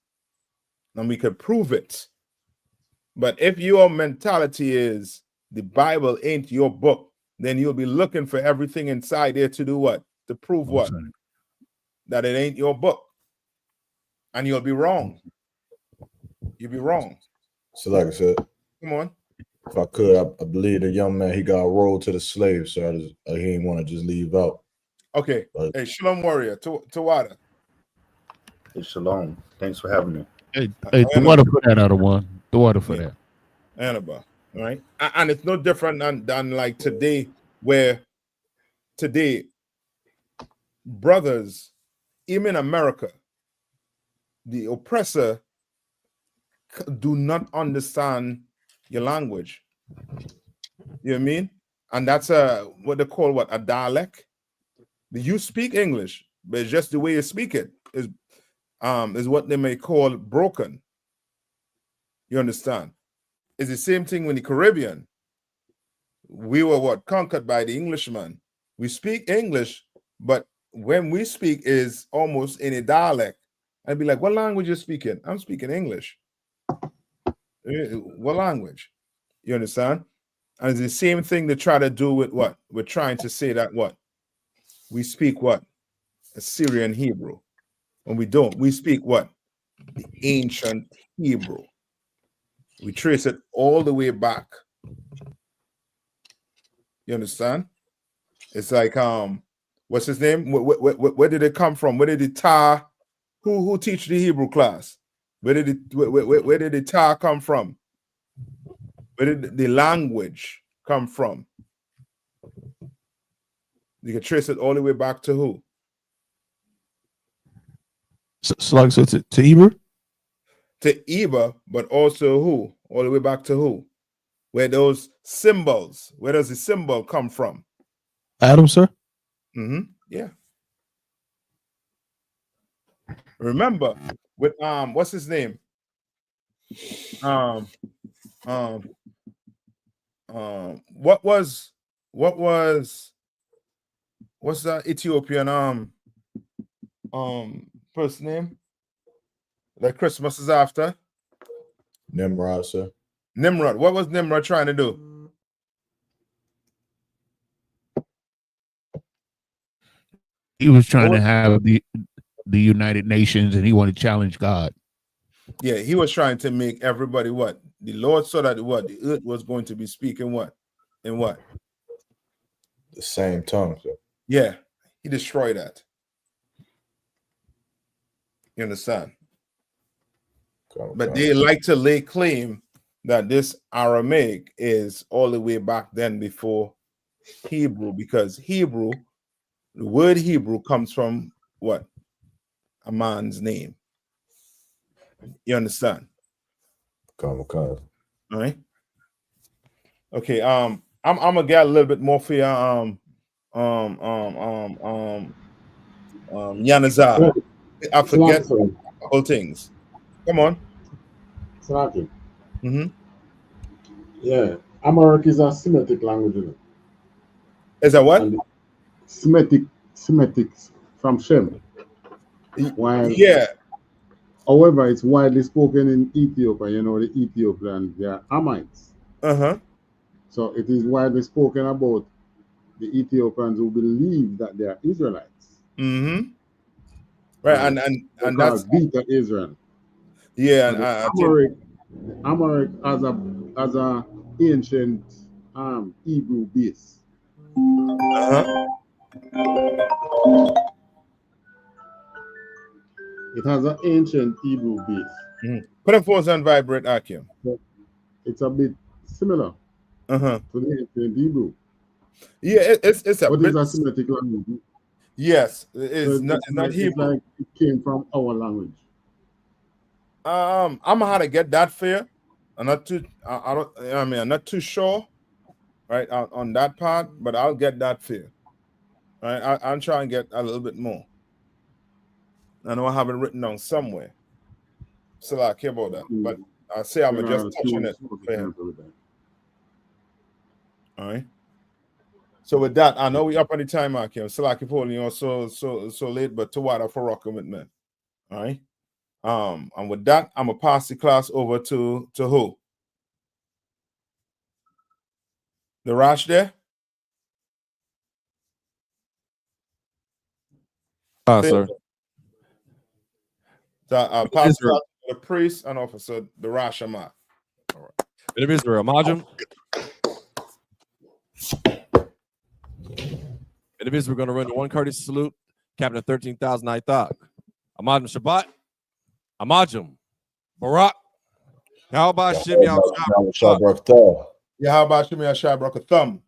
And we could prove it. But if your mentality is the Bible ain't your book, then you'll be looking for everything inside there to do what? To prove what? That it ain't your book. And you'll be wrong. You'll be wrong. So like I said, come on. If I could, I believe the young man, he got rolled to the slave, so he didn't want to just leave out. Okay. Hey, Shalom Warrior, Tawada. Hey, Shalom. Thanks for having me. Hey, the water for that other one. The water for that. Annabelle, right? And it's no different than like today, where today brothers, even in America, the oppressor do not understand your language. You know what I mean? And that's what they call a dialect. You speak English, but it's just the way you speak it is what they may call broken. You understand? It's the same thing when the Caribbean. We were conquered by the Englishman. We speak English, but when we speak is almost in a dialect. I'd be like, what language you speaking? I'm speaking English. What language? You understand? And it's the same thing they try to do with what? We're trying to say that what? We speak what? Assyrian Hebrew. When we don't, we speak what? The ancient Hebrew. We trace it all the way back. You understand? It's like what's his name? Where did it come from? Where did the tar? Who teach the Hebrew class? Where did the tar come from? Where did the language come from? You can trace it all the way back to who? So like so to Eber? To Eber, but also who? All the way back to who? Where those symbols, where does the symbol come from? Adam, sir? Yeah. Remember, with what's his name? What's that Ethiopian first name that Christmas is after? Nimrod, sir. Nimrod. What was Nimrod trying to do? He was trying to have the United Nations, and he wanted to challenge God. Yeah, he was trying to make everybody what? The Lord saw that what? The earth was going to be speaking what? In what? The same tongue, sir. Yeah, he destroyed that. You understand? But they like to lay claim that this Aramaic is all the way back then before Hebrew, because Hebrew, the word Hebrew comes from what? A man's name. You understand? Come. All right. Okay. I'm gonna get a little bit more for you. Yanazar. I forget all things. Come on. Yeah, Amharic is a Semitic language, isn't it? Is that what? Semitic from Shem. Yeah. However, it's widely spoken in Ethiopia. You know, the Ethiopians, they are Amites. So it is widely spoken about the Ethiopians who believe that they are Israelites. Right, and that's Beta Israel. Yeah, and Amharic as a ancient Hebrew base. It has an ancient Hebrew base. Put a phones on vibrate, Akim. It's a bit similar to the ancient Hebrew. Yeah, it's a but bit. It's a Semitic language. Yes, it's so not Hebrew. It's like it came from our language. I'm gonna how to get that for you. I'm not too. I'm not too sure, right, on that part, but I'll get that for you. All right, I'll try and get a little bit more. I know I have it written down somewhere. So I care about that, but I say I'm just touching it for him. All right. So with that, I know we up on the time, Akim. So like if only so late, but to what for rocking with me. All right. And with that, I'm gonna pass the class over to who? The Rash there? Sir. So pass to the priest and officer, the Rash Amat. All right. Bit of Israel, Majum. Bit of Israel, we're going to run the one courtesy salute. Captain of 13,000 I thought. Amajum Shabbat. Amajum. Barak. How about Shimmy al Yeah, how about Shimmy al thumb?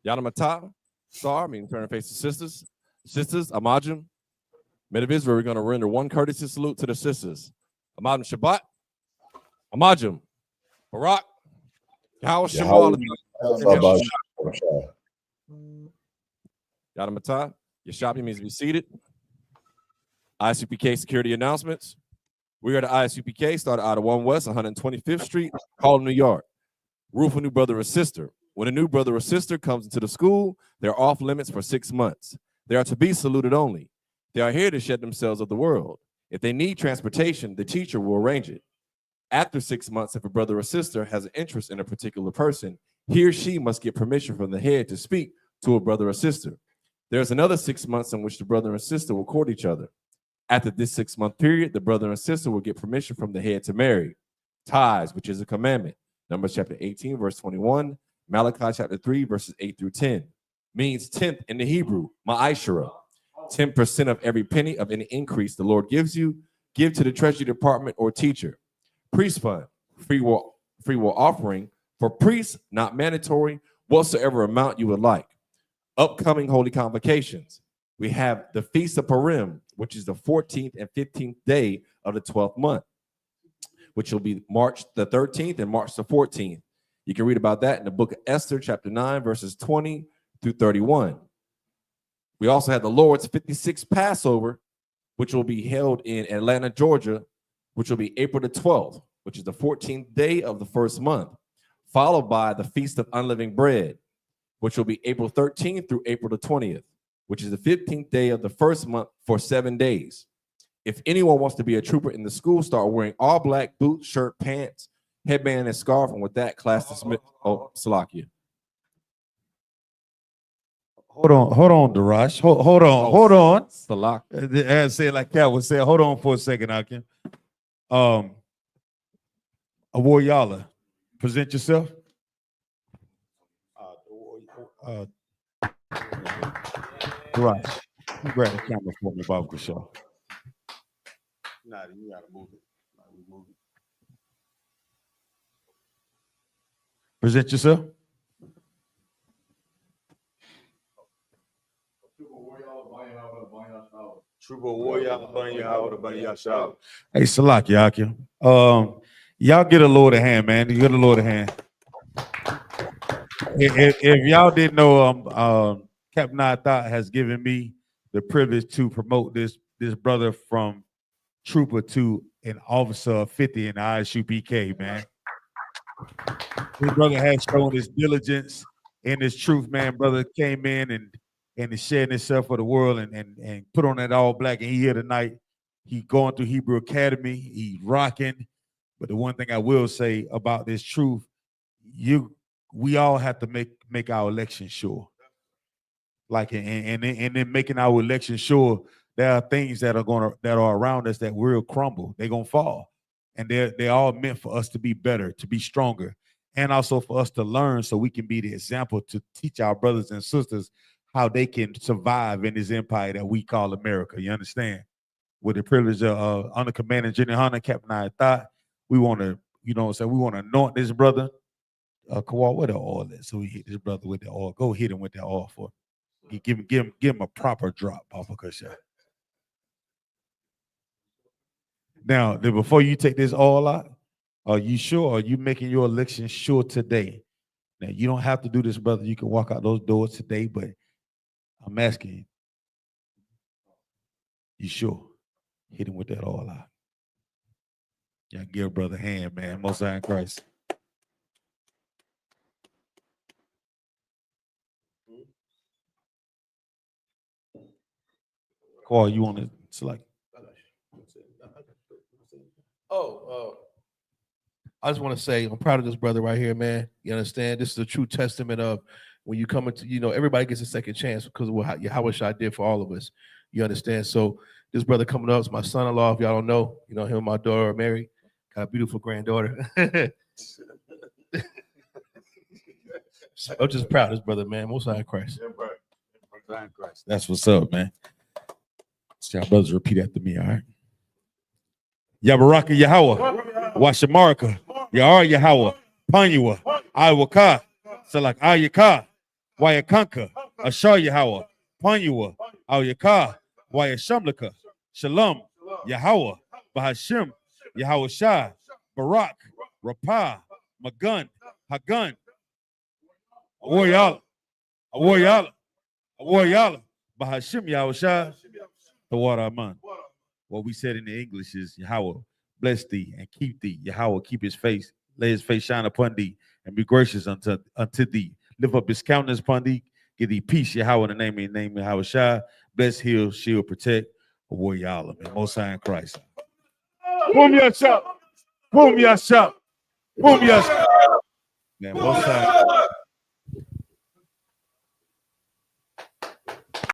Yadamata, Sar, meaning turn and face to sisters. Sisters, Amajim. Men of Israel, we're going to render one courtesy salute to the sisters. Amajim Shabbat. Amajim. Barak. How Shemal. Yadamata. Yashapi means to be seated. I.S.U.P.K. security announcements. We are the I.S.U.P.K. started out of 1 West 125th Street, Harlem, New York. Rule for new brother or sister. When a new brother or sister comes into the school, they're off limits for 6 months. They are to be saluted only. They are here to shed themselves of the world. If they need transportation, the teacher will arrange it. After 6 months, if a brother or sister has an interest in a particular person, he or she must get permission from the head to speak to a brother or sister. There's another 6 months in which the brother and sister will court each other. After this 6-month period, the brother and sister will get permission from the head to marry. Tithes, which is a commandment. Numbers chapter 18, verse 21. Malachi chapter 3, verses 8 through 10. Means 10th in the Hebrew, ma'ashara. 10% of every penny of any increase the Lord gives you, give to the treasury department or teacher. Priest fund, free will offering for priests, not mandatory, whatsoever amount you would like. Upcoming holy convocations. We have the Feast of Purim, which is the 14th and 15th day of the 12th month, which will be March the 13th and March the 14th. You can read about that in the book of Esther, chapter 9, verses 20 through 31. We also have the Lord's 56th Passover, which will be held in Atlanta, Georgia, which will be April the 12th, which is the 14th day of the first month, followed by the Feast of Unleavened Bread, which will be April 13th through April the 20th, which is the 15th day of the first month for 7 days. If anyone wants to be a trooper in the school, start wearing all black boots, shirt, pants, headband, and scarf. And with that, class dismissed. Oh, Salakia. Hold on, Darash. Hold on. Salak. As say like Cat would say, hold on for a second, Akim. Awoyala, present yourself. Darash, you grab the camera for me, Bob Shaw. Nah, you gotta move it. Present yourself. Hey, Salak, Yakim. Y'all get a Lord a hand, man. You get a Lord a hand. If y'all didn't know, Captain I has given me the privilege to promote this brother from trooper to an officer of 50 in the I.S.U.P.K, man. His brother has shown his diligence in his truth, man. Brother came in and is sharing himself for the world and put on that all black, and he here tonight. He going through Hebrew Academy. He's rocking. But the one thing I will say about this truth, we all have to make our election sure. Like and in making our election sure, there are things that are around us that will crumble. They're gonna fall. And they're all meant for us to be better, to be stronger, and also for us to learn so we can be the example to teach our brothers and sisters how they can survive in this empire that we call America. You understand? With the privilege of under Commander General YAHANNA, Captain I.S.U.P.K, we want to, we want to anoint this brother. Kawal, where the oil is? So we hit this brother with the oil. Go hit him with the oil for him. Give him a proper drop, Papa Kusha. Now, before you take this all out, are you sure? Are you making your election sure today? Now, you don't have to do this, brother. You can walk out those doors today, but I'm asking you, you sure? Hit him with that all out. Yeah, give a brother a hand, man. Most High in Christ. Carl, you want to select? I just want to say I'm proud of this brother right here, man. You understand? This is a true testament of when you come into, everybody gets a second chance because of what YAHWH did for all of us. You understand? So this brother coming up is my son-in-law. If y'all don't know, him and my daughter are married. Got a beautiful granddaughter. I'm just proud of this brother, man. Most High in Christ. That's what's up, man. So y'all brothers repeat after me, all right? Yabaraka Yahweh, Washamarka, Yar Yahweh, Panyua, I.W.K, Salak I.U.P.K, YAHANNA, Ashar Yahweh, Panyua, I.W.K, YAHANNA, Shalom, Yahweh, Bahashim, Yahweh Shai, Barak, Rapah, Magun, Hagun, Awoyala, Awoyala, Awoyala, Bahashim Yahweh Shai, the water Aman. What we said in the English is Yahweh, bless thee and keep thee. Yahweh, keep his face, lay his face shine upon thee, and be gracious unto thee. Lift up his countenance upon thee, give thee peace, Yahweh, in the name of your name, Yahweh Shai. Bless, heal, shield, protect, avoid y'all, man. Most High in Christ. Boom, ya shop. Boom, ya shop. Boom, ya shop. Man, most High.